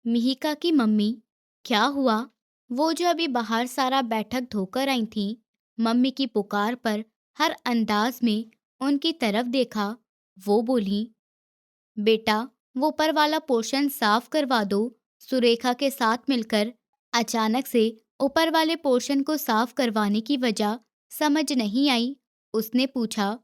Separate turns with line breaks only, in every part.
मिहिका की मम्मी, क्या हुआ? वो जो अभी बाहर सारा बैठक धोकर आई थी, मम्मी की पुकार पर हर अंदाज में उनकी तरफ देखा। वो बोली, बेटा, वो ऊपर वाला पोर्शन साफ करवा दो। सुरेखा के साथ मिलकर अचानक से ऊपर वाले पोर्शन को साफ करवाने की वजह समझ नहीं आई। उसने पूछा,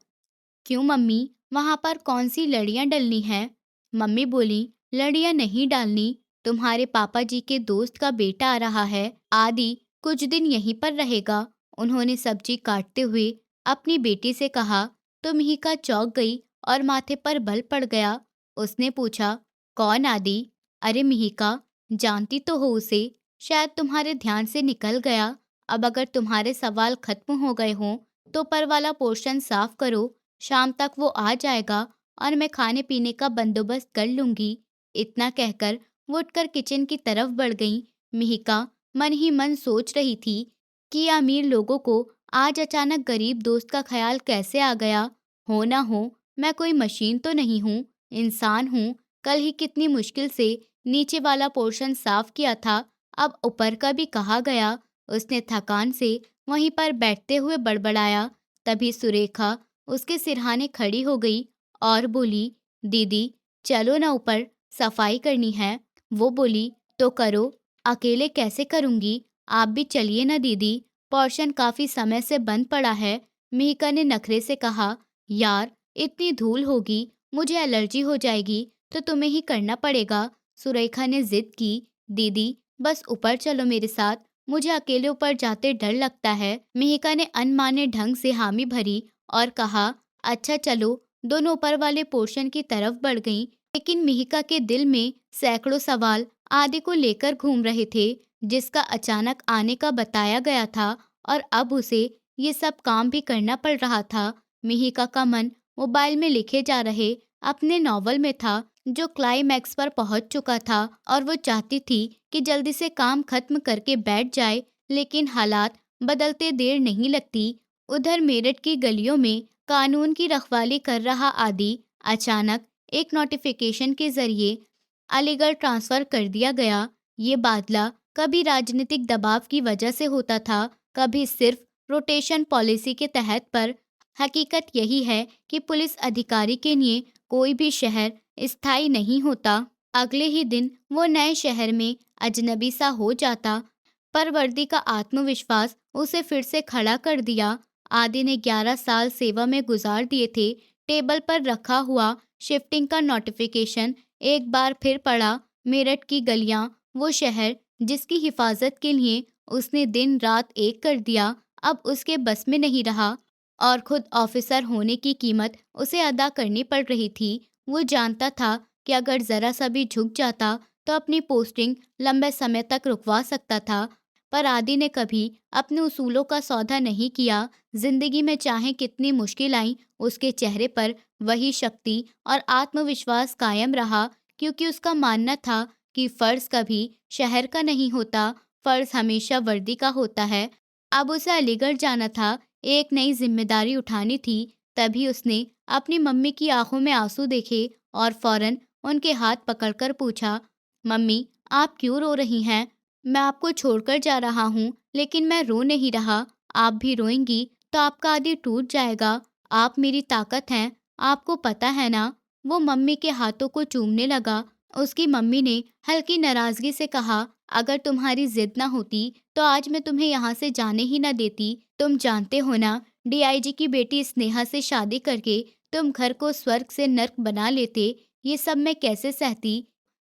क्यों मम्मी, वहां पर कौन सी लड़ियां डलनी है? मम्मी बोली, लड़ियां नहीं डालनी, तुम्हारे पापा जी के दोस्त का बेटा आ रहा है, आदि कुछ दिन यहीं पर रहेगा। उन्होंने सब्जी काटते हुए अपनी बेटी से कहा। तो मिहिका चौंक गई और माथे पर बल पड़ गया। उसने पूछा, कौन आदि? अरे मिहिका, जानती तो हो उसे, शायद तुम्हारे ध्यान से निकल गया। अब अगर तुम्हारे सवाल खत्म हो गए हों तो पर वाला पोर्शन साफ करो। शाम तक वो आ जाएगा और मैं खाने पीने का बंदोबस्त कर लूंगी। इतना कहकर वो उठकर किचन की तरफ बढ़ गई। मिहिका मन ही मन सोच रही थी कि ये अमीर लोगों को आज अचानक गरीब दोस्त का ख्याल कैसे आ गया। हो ना हो, मैं कोई मशीन तो नहीं हूँ, इंसान हूँ। कल ही कितनी मुश्किल से नीचे वाला पोर्शन साफ किया था, अब ऊपर का भी कहा गया। उसने थकान से वहीं पर बैठते हुए बड़बड़ाया। तभी सुरेखा उसके सिरहाने खड़ी हो गई और बोली, दीदी, चलो ना ऊपर, सफाई करनी है। वो बोली, तो करो, अकेले कैसे करूंगी, आप भी चलिए ना दीदी, पोर्शन काफी समय से बंद पड़ा है। मिहिका ने नखरे से कहा, यार, इतनी धूल होगी, मुझे एलर्जी हो जाएगी, तो तुम्हें ही करना पड़ेगा। सुरेखा ने जिद की, दीदी, बस ऊपर चलो मेरे साथ, मुझे अकेले ऊपर जाते डर लगता है। मिहिका ने अनमाने ढंग से हामी भरी और कहा, अच्छा चलो। दोनों ऊपर वाले पोर्शन की तरफ बढ़ गईं, लेकिन मिहिका के दिल में सैकड़ों सवाल आदि को लेकर घूम रहे थे, जिसका अचानक आने का बताया गया था और अब उसे ये सब काम भी करना पड़ रहा था। मिहिका का मन मोबाइल में लिखे जा रहे अपने नॉवल में था, जो क्लाइमैक्स पर पहुंच चुका था और वो चाहती थी कि जल्दी से काम खत्म करके बैठ जाए, लेकिन हालात बदलते देर नहीं लगती। उधर मेरठ की गलियों में कानून की रखवाली कर रहा आदि अचानक एक नोटिफिकेशन के जरिए अलीगढ़ ट्रांसफर कर दिया गया। ये बादला कभी राजनीतिक दबाव की वजह से होता था, कभी सिर्फ रोटेशन पॉलिसी के तहत, पर हकीकत यही है कि पुलिस अधिकारी के लिए कोई भी शहर स्थायी नहीं होता। अगले ही दिन वो नए शहर में अजनबी सा हो जाता, पर वर्दी का आत्मविश्वास उसे फिर से खड़ा कर दिया। आदि ने 11 साल सेवा में गुजार दिए थे। टेबल पर रखा हुआ शिफ्टिंग का नोटिफिकेशन एक बार फिर पढ़ा। मेरठ की गलियां, वो शहर जिसकी हिफाजत के लिए उसने दिन रात एक कर दिया, अब उसके बस में नहीं रहा और खुद ऑफिसर होने की कीमत उसे अदा करनी पड़ रही थी। वो जानता था कि अगर जरा सा भी झुक जाता तो अपनी पोस्टिंग लंबे समय तक रुकवा सकता था, पर आदि ने कभी अपने उसूलों का सौदा नहीं किया। जिंदगी में चाहे कितनी मुश्किल आई, उसके चेहरे पर वही शक्ति और आत्मविश्वास कायम रहा, क्योंकि उसका मानना था कि फर्ज कभी शहर का नहीं होता, फर्ज हमेशा वर्दी का होता है। अब उसे अलीगढ़ जाना था, एक नई जिम्मेदारी उठानी थी। तभी उसने अपनी मम्मी की आंखों में आंसू देखे और फौरन उनके हाथ पकड़कर पूछा, मम्मी, आप क्यों रो रही हैं? मैं आपको छोड़कर जा रहा हूँ, लेकिन मैं रो नहीं रहा। आप भी रोएंगी तो आपका आदि टूट जाएगा। आप मेरी ताकत हैं, आपको पता है ना। वो मम्मी के हाथों को चूमने लगा। उसकी मम्मी ने हल्की नाराजगी से कहा, अगर तुम्हारी जिद ना होती तो आज मैं तुम्हें यहाँ से जाने ही ना देती। तुम जानते हो ना, डीआईजी की बेटी स्नेहा से शादी करके तुम घर को स्वर्ग से नर्क बना लेते। ये सब मैं कैसे सहती?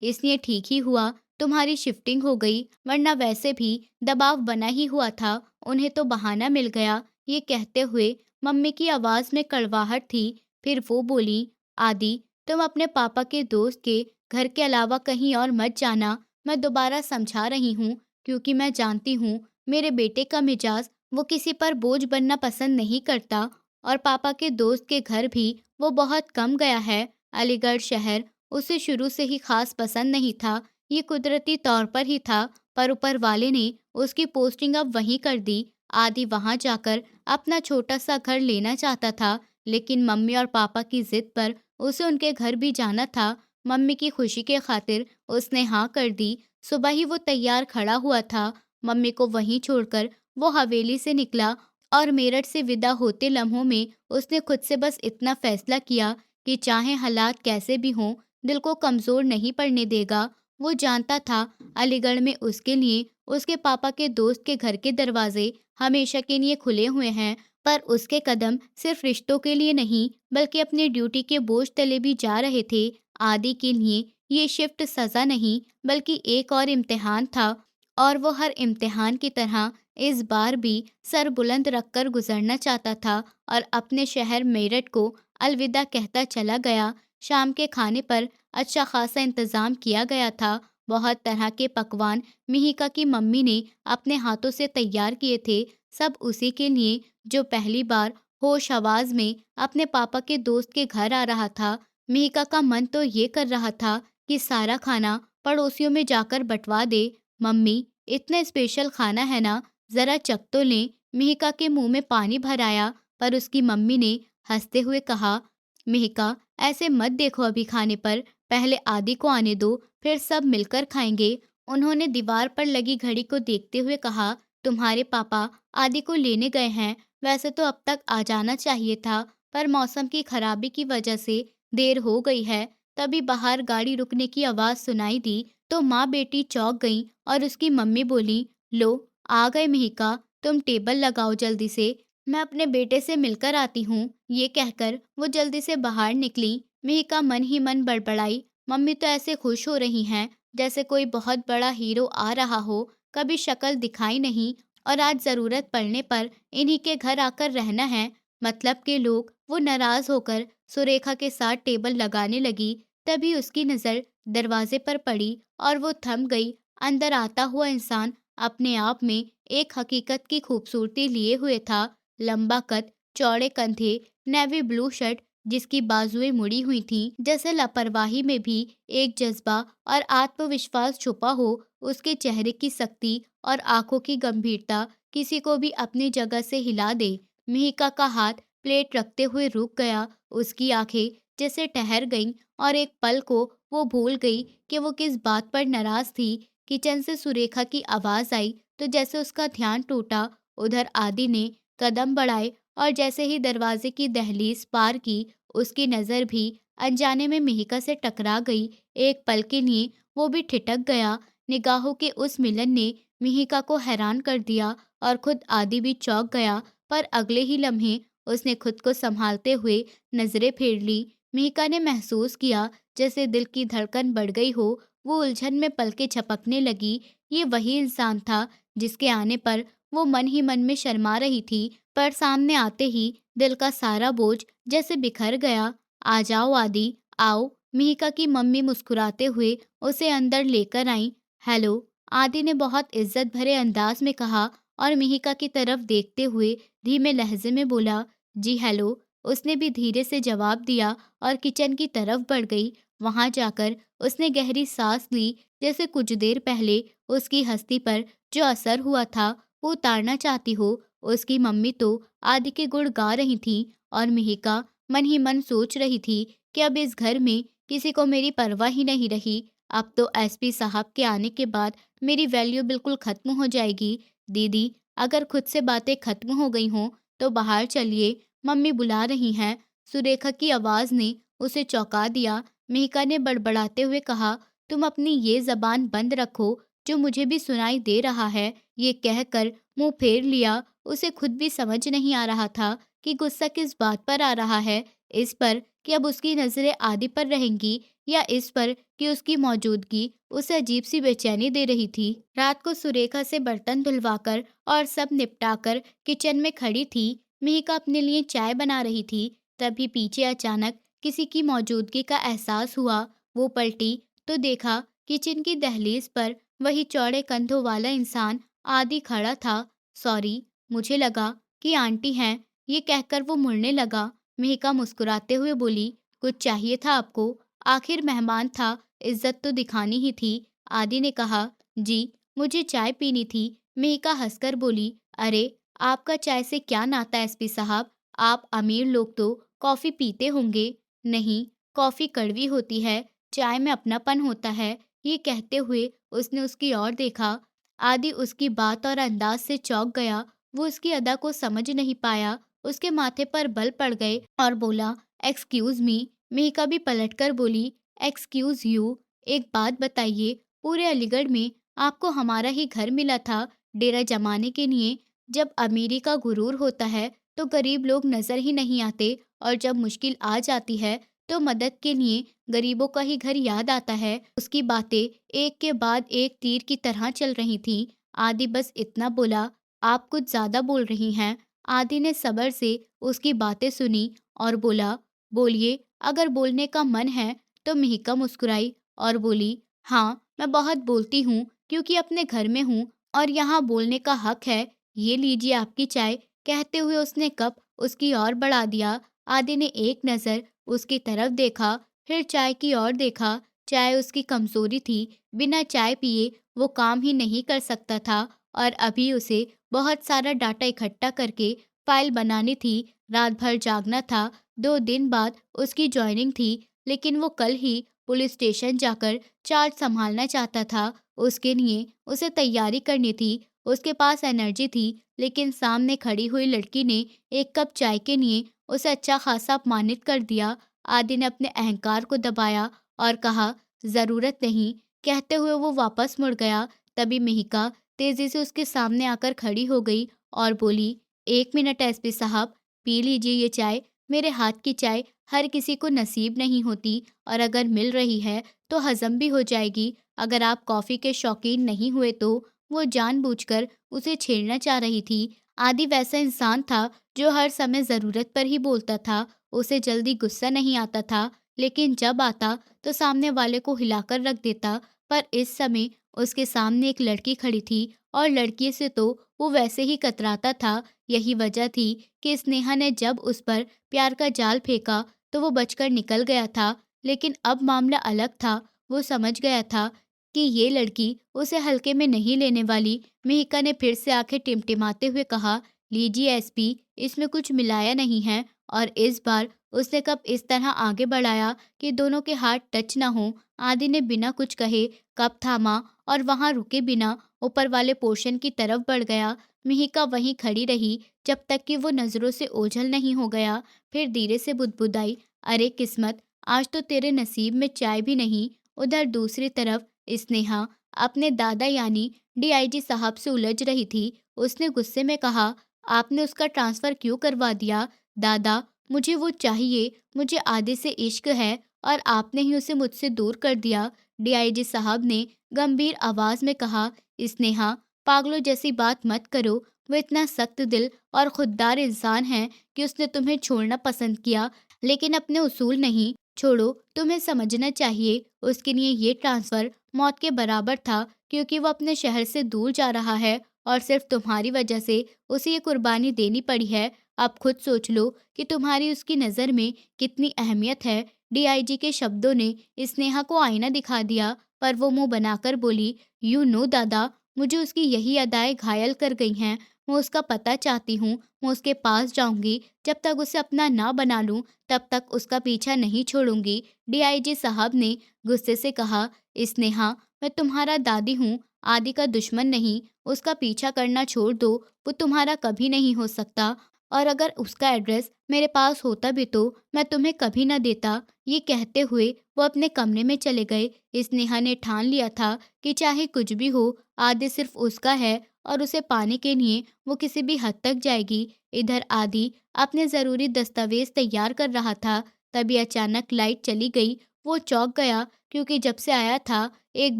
इसलिए ठीक ही हुआ तुम्हारी शिफ्टिंग हो गई, वरना वैसे भी दबाव बना ही हुआ था। उन्हें तो बहाना मिल गया। ये कहते हुए मम्मी की आवाज में कड़वाहट थी। फिर वो बोली, आदि, तुम अपने पापा के दोस्त के घर के अलावा कहीं और मत जाना। मैं दोबारा समझा रही हूँ, क्योंकि मैं जानती हूँ मेरे बेटे का मिजाज, वो किसी पर बोझ बनना पसंद नहीं करता, और पापा के दोस्त के घर भी वो बहुत कम गया है। अलीगढ़ शहर उसे शुरू से ही खास पसंद नहीं था। ये कुदरती तौर पर ही था, पर ऊपर वाले ने उसकी पोस्टिंग अब वहीं कर दी। आदि वहां जाकर अपना छोटा सा घर लेना चाहता था, लेकिन मम्मी और पापा की जिद पर उसे उनके घर भी जाना था। मम्मी की खुशी के खातिर उसने हाँ कर दी। सुबह ही वो तैयार खड़ा हुआ था। मम्मी को वहीं छोड़कर वो हवेली से निकला और मेरठ से विदा होते लम्हों में उसने खुद से बस इतना फैसला किया कि चाहे हालात कैसे भी हों, दिल को कमज़ोर नहीं पड़ने देगा। वो जानता था अलीगढ़ में उसके लिए उसके पापा के दोस्त के घर के दरवाजे हमेशा के लिए खुले हुए हैं, पर उसके कदम सिर्फ रिश्तों के लिए नहीं बल्कि अपनी ड्यूटी के बोझ तले भी जा रहे थे। आदि के लिए ये शिफ्ट सज़ा नहीं बल्कि एक और इम्तिहान था, और वो हर इम्तिहान की तरह इस बार भी सर बुलंद रखकर गुजरना चाहता था और अपने शहर मेरठ को अलविदा कहता चला गया। शाम के खाने पर अच्छा खासा इंतज़ाम किया गया था। बहुत तरह के पकवान मिहिका की मम्मी ने अपने हाथों से तैयार किए थे, सब उसी के लिए जो पहली बार होश हवास में अपने पापा के दोस्त के घर आ रहा था। मिहिका का मन तो ये कर रहा था कि सारा खाना पड़ोसियों में जाकर बंटवा दे। मम्मी, इतना स्पेशल खाना है ना, ज़रा चख तो लें। मिहिका के मुंह में पानी भर आया, पर उसकी मम्मी ने हंसते हुए कहा, मिहिका, ऐसे मत देखो अभी खाने पर, पहले आदि को आने दो, फिर सब मिलकर खाएंगे। उन्होंने दीवार पर लगी घड़ी को देखते हुए कहा, तुम्हारे पापा आदि को लेने गए हैं। वैसे तो अब तक आ जाना चाहिए था, पर मौसम की खराबी की वजह से देर हो गई है। तभी बाहर गाड़ी रुकने की आवाज़ सुनाई दी तो माँ बेटी चौंक गईं और उसकी मम्मी बोली, लो आ गए मिहिका, तुम टेबल लगाओ जल्दी से, मैं अपने बेटे से मिलकर आती हूँ। ये कहकर वो जल्दी से बाहर निकली। मिहिका मन ही मन बड़बड़ाई, मम्मी तो ऐसे खुश हो रही हैं जैसे कोई बहुत बड़ा हीरो आ रहा हो, कभी शक्ल दिखाई नहीं और आज ज़रूरत पड़ने पर इन्हीं के घर आकर रहना है। मतलब के लोग। वो नाराज़ होकर सुरेखा के साथ टेबल लगाने लगी। तभी उसकी नज़र दरवाजे पर पड़ी और वो थम गई। अंदर आता हुआ इंसान अपने आप में एक हकीकत की खूबसूरती लिए हुए था। लंबा कद, चौड़े कंधे, नेवी ब्लू शर्ट जिसकी बाजुएं मुड़ी हुई थीं, जैसे लापरवाही में भी एक जज्बा और आत्मविश्वास छुपा हो। उसके चेहरे की सख्ती और आंखों की गंभीरता किसी को भी अपनी जगह से हिला दे। मिहिका का हाथ प्लेट रखते हुए रुक गया। उसकी आंखें जैसे ठहर गईं और एक पल को वो भूल गई कि वो किस बात पर नाराज थी। किचन से सुरेखा की आवाज आई तो जैसे उसका ध्यान टूटा। उधर आदि ने कदम बढ़ाए और जैसे ही दरवाजे की दहलीज पार की, उसकी नज़र भी अनजाने में मिहिका से टकरा गई। एक पल के लिए वो भी ठिठक गया। निगाहों के उस मिलन ने मिहिका को हैरान कर दिया और खुद आदि भी चौंक गया, पर अगले ही लम्हे उसने खुद को संभालते हुए नजरें फेर ली। मिहिका ने महसूस किया जैसे दिल की धड़कन बढ़ गई हो। वो उलझन में पलकें झपकने लगी। ये वही इंसान था जिसके आने पर वो मन ही मन में शर्मा रही थी, पर सामने आते ही दिल का सारा बोझ जैसे बिखर गया। आ जाओ आदि, आओ। मिहिका की मम्मी मुस्कुराते हुए उसे अंदर लेकर आई। हेलो, आदि ने बहुत इज्जत भरे अंदाज में कहा और मिहिका की तरफ देखते हुए धीमे लहजे में बोला, जी हेलो। उसने भी धीरे से जवाब दिया और किचन की तरफ बढ़ गई। वहां जाकर उसने गहरी सांस ली, जैसे कुछ देर पहले उसकी हस्ती पर जो असर हुआ था वो उतारना चाहती हो। उसकी मम्मी तो आदि के गुण गा रही थी और मिहिका मन ही मन सोच रही थी कि अब इस घर में किसी को मेरी परवाह ही नहीं रही। अब तो एसपी साहब के आने के बाद मेरी वैल्यू बिल्कुल खत्म हो जाएगी। दीदी, अगर खुद से बातें खत्म हो गई हों तो बाहर चलिए, मम्मी बुला रही हैं। सुरेखा की आवाज़ ने उसे चौंका दिया। मिहिका ने बड़बड़ाते हुए कहा, तुम अपनी ये ज़बान बंद रखो, जो मुझे भी सुनाई दे रहा है। ये कहकर मुंह फेर लिया। उसे खुद भी समझ नहीं आ रहा था कि गुस्सा किस बात पर आ रहा है। इस पर कि अब उसकी नज़रें आदि पर रहेंगी, या इस पर कि उसकी मौजूदगी उसे अजीब सी बेचैनी दे रही थी। रात को सुरेखा से बर्तन धुलवाकर और सब निपटाकर किचन में खड़ी थी। मिहिका अपने लिए चाय बना रही थी। तभी पीछे अचानक किसी की मौजूदगी का एहसास हुआ। वो पलटी तो देखा किचन की दहलीज पर वही चौड़े कंधों वाला इंसान आदि खड़ा था। सॉरी, मुझे लगा कि आंटी हैं। ये कहकर वो मुड़ने लगा। मिहिका मुस्कुराते हुए बोली, कुछ चाहिए था आपको? आखिर मेहमान था, इज्जत तो दिखानी ही थी। आदि ने कहा, जी, मुझे चाय पीनी थी। मिहिका हंसकर बोली, अरे, आपका चाय से क्या नाता एसपी साहब? आप अमीर लोग तो कॉफ़ी पीते होंगे। नहीं, कॉफ़ी कड़वी होती है, चाय में अपनापन होता है। ये कहते हुए उसने उसकी ओर देखा। आदि उसकी बात और अंदाज से चौंक गया। वो उसकी अदा को समझ नहीं पाया। उसके माथे पर बल पड़ गए और बोला, एक्सक्यूज मी। मेहिका भी पलटकर बोली, एक्सक्यूज यू। एक बात बताइए, पूरे अलीगढ़ में आपको हमारा ही घर मिला था डेरा जमाने के लिए। जब अमीरी का गुरूर होता है तो गरीब लोग नजर ही नहीं आते, और जब मुश्किल आ जाती है तो मदद के लिए गरीबों का ही घर याद आता है। उसकी बातें एक के बाद एक तीर की तरह चल रही थीं। आदि बस इतना बोला, आप कुछ ज्यादा बोल रही हैं। आदि ने सब्र से उसकी बातें सुनी और बोला, बोलिए, अगर बोलने का मन है। तो मिहिका मुस्कुराई और बोली, हाँ, मैं बहुत बोलती हूँ क्योंकि अपने घर में हूँ और यहाँ बोलने का हक है। ये लीजिए आपकी चाय। कहते हुए उसने कप उसकी ओर बढ़ा दिया। आदि ने एक नज़र उसकी तरफ देखा, फिर चाय की ओर देखा। चाय उसकी कमजोरी थी। बिना चाय पिए वो काम ही नहीं कर सकता था, और अभी उसे बहुत सारा डाटा इकट्ठा करके फाइल बनानी थी। रात भर जागना था। 2 दिन बाद उसकी ज्वाइनिंग थी, लेकिन वो कल ही पुलिस स्टेशन जाकर चार्ज संभालना चाहता था। उसके लिए उसे तैयारी करनी थी। उसके पास एनर्जी थी, लेकिन सामने खड़ी हुई लड़की ने एक कप चाय के लिए उसे अच्छा खासा अपमानित कर दिया। आदि ने अपने अहंकार को दबाया और कहा, जरूरत नहीं। कहते हुए वो वापस मुड़ गया। तभी मिहिका तेजी से उसके सामने आकर खड़ी हो गई और बोली, 1 मिनट एसपी साहब, पी लीजिए ये चाय। मेरे हाथ की चाय हर किसी को नसीब नहीं होती, और अगर मिल रही है तो हजम भी हो जाएगी। अगर आप कॉफी के शौकीन नहीं हुए तो। वो जानबूझकर उसे छेड़ना चाह रही थी। आदि वैसा इंसान था जो हर समय जरूरत पर ही बोलता था। उसे जल्दी गुस्सा नहीं आता था, लेकिन जब आता तो सामने वाले को हिलाकर रख देता। पर इस समय उसके सामने एक लड़की खड़ी थी, और लड़की से तो वो वैसे ही कतराता था। यही वजह थी कि स्नेहा ने जब उस पर प्यार का जाल फेंका तो वो बचकर निकल गया था। लेकिन अब मामला अलग था। वो समझ गया था कि ये लड़की उसे हल्के में नहीं लेने वाली। मिहिका ने फिर से आंखें टिमटिमाते हुए कहा, लीजिए एसपी, इसमें कुछ मिलाया नहीं है। और इस बार उसने कप इस तरह आगे बढ़ाया कि दोनों के हाथ टच ना हो। आदि ने बिना कुछ कहे कप थामा और वहां रुके बिना ऊपर वाले पोर्शन की तरफ बढ़ गया। मिहिका वहीं खड़ी रही जब तक कि वो नजरों से ओझल नहीं हो गया। फिर धीरे से बुदबुदाई, अरे किस्मत, आज तो तेरे नसीब में चाय भी नहीं। उधर दूसरी तरफ स्नेहा अपने दादा यानी डीआईजी साहब से उलझ रही थी। उसने गुस्से में कहा, आपने उसका ट्रांसफर क्यों करवा दिया? दादा, मुझे वो चाहिए। मुझे आदि से इश्क है, और आपने ही उसे मुझसे दूर कर दिया। डीआईजी साहब ने गंभीर आवाज में कहा, स्नेहा, पागलों जैसी बात मत करो। वो इतना सख्त दिल और खुददार इंसान है कि उसने तुम्हें छोड़ना पसंद किया, लेकिन अपने उसूल नहीं। छोड़ो, तुम्हें समझना चाहिए उसके लिए ये ट्रांसफर मौत के बराबर था, क्योंकि वो अपने शहर से दूर जा रहा है, और सिर्फ तुम्हारी वजह से उसे ये कुर्बानी देनी पड़ी है। अब खुद सोच लो कि तुम्हारी उसकी नज़र में कितनी अहमियत है। डीआईजी के शब्दों ने स्नेहा को आईना दिखा दिया, पर वो मुंह बनाकर बोली, यू नो दादा, मुझे उसकी यही अदाएं घायल कर गई हैं। मैं उसका पता चाहती हूँ। मैं उसके पास जाऊंगी। जब तक उसे अपना ना बना लूं, तब तक उसका पीछा नहीं छोड़ूंगी। डीआईजी साहब ने गुस्से से कहा, स्नेहा, मैं तुम्हारा दादी हूँ, आदि का दुश्मन नहीं। उसका पीछा करना छोड़ दो। वो तुम्हारा कभी नहीं हो सकता, और अगर उसका एड्रेस मेरे पास होता भी तो मैं तुम्हें कभी ना देता। ये कहते हुए वो अपने कमरे में चले गए। स्नेहा ने ठान लिया था कि चाहे कुछ भी हो, आदि सिर्फ उसका है, और उसे पाने के लिए वो किसी भी हद तक जाएगी। इधर आदि अपने जरूरी दस्तावेज तैयार कर रहा था। तभी अचानक लाइट चली गई। वो चौंक गया, क्योंकि जब से आया था एक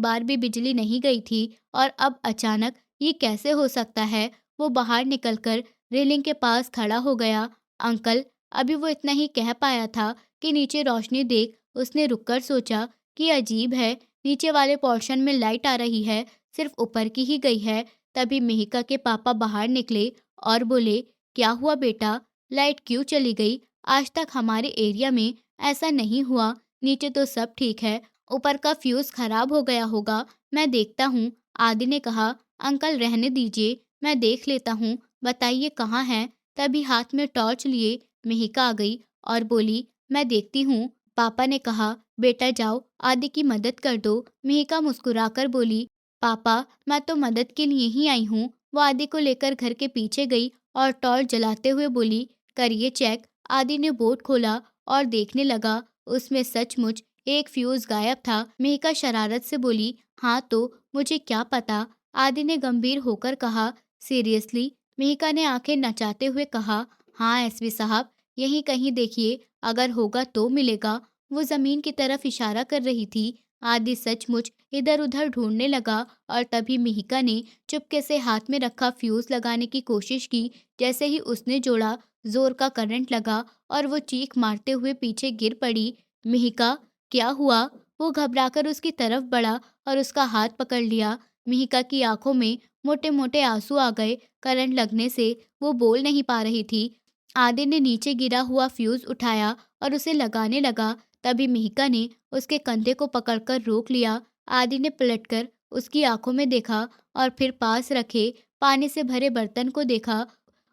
बार भी बिजली नहीं गई थी, और अब अचानक ये कैसे हो सकता है? वो बाहर निकलकर रेलिंग के पास खड़ा हो गया। अंकल, अभी वो इतना ही कह पाया था कि नीचे रोशनी देख उसने रुककर सोचा कि अजीब है, नीचे वाले पोर्शन में लाइट आ रही है, सिर्फ ऊपर की ही गई है। तभी मिहिका के पापा बाहर निकले और बोले, क्या हुआ बेटा, लाइट क्यों चली गई? आज तक हमारे एरिया में ऐसा नहीं हुआ। नीचे तो सब ठीक है, ऊपर का फ्यूज खराब हो गया होगा। मैं देखता हूँ। आदि ने कहा, अंकल रहने दीजिए, मैं देख लेता हूँ। बताइए कहाँ है? तभी हाथ में टॉर्च लिए मिहिका आ गई और बोली, मैं देखती हूँ। पापा ने कहा, बेटा जाओ आदि की मदद कर दो। मिहिका मुस्कुराकर बोली, पापा मैं तो मदद के लिए ही आई हूँ। वो आदि को लेकर घर के पीछे गई और टॉर्च जलाते हुए बोली, करिए चेक। आदि ने बोर्ड खोला और देखने लगा। उसमें सचमुच एक फ्यूज गायब था। मिहिका शरारत से बोली, हाँ तो मुझे क्या पता। आदि ने गंभीर होकर कहा, सीरियसली? मिहिका ने आंखें नचाते हुए कहा, हाँ एसपी साहब, यहीं कहीं देखिए, अगर होगा तो मिलेगा। वो जमीन की तरफ इशारा कर रही थी। आदि सचमुच इधर उधर ढूंढने लगा और तभी मिहिका ने चुपके से हाथ में रखा फ्यूज लगाने की कोशिश की। जैसे ही उसने जोड़ा, जोर का करंट लगा और वो चीख मारते हुए पीछे गिर पड़ी। मिहिका, क्या हुआ? वो घबराकर उसकी तरफ बढ़ा और उसका हाथ पकड़ लिया। मिहिका की आंखों में मोटे मोटे आंसू आ गए। करंट लगने से वो बोल नहीं पा रही थी। आदि ने नीचे गिरा हुआ फ्यूज उठाया और उसे लगाने लगा। तभी मिहिका ने उसके कंधे को पकड़कर रोक लिया। आदि ने पलटकर उसकी आंखों में देखा और फिर पास रखे पानी से भरे बर्तन को देखा।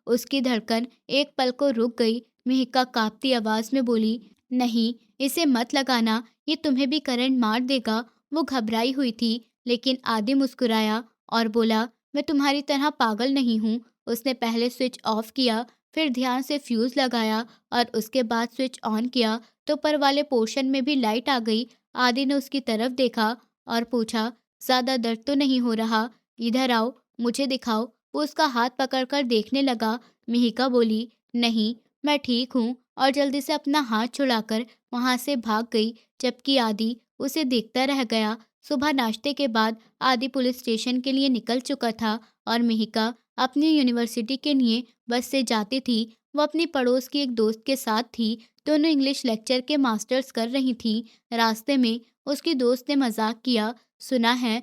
उसकी धड़कन एक पल को रुक गई। मिहिका कांपती आवाज में बोली, नहीं, इसे मत लगाना, ये तुम्हें भी करंट मार देगा। वो घबराई हुई थी, लेकिन आदि मुस्कुराया और बोला, मैं तुम्हारी तरह पागल नहीं हूँ। उसने पहले स्विच ऑफ किया, फिर ध्यान से फ्यूज लगाया और उसके बाद स्विच ऑन किया तो ऊपर वाले पोर्शन में भी लाइट आ गई। आदि ने उसकी तरफ देखा और पूछा, ज्यादा दर्द तो नहीं हो रहा? इधर आओ, मुझे दिखाओ। वो उसका हाथ पकड़कर देखने लगा। मिहिका बोली, नहीं, मैं ठीक हूँ, और जल्दी से अपना हाथ छुड़ाकर वहां से भाग गई, जबकि आदि उसे देखता रह गया। सुबह नाश्ते के बाद आदि पुलिस स्टेशन के लिए निकल चुका था और मिहिका अपनी यूनिवर्सिटी के लिए बस से जाती थी। वो अपनी पड़ोस की एक दोस्त के साथ थी। दोनों इंग्लिश लेक्चर के मास्टर्स कर रही थीं। रास्ते में उसकी दोस्त ने मजाक किया, सुना है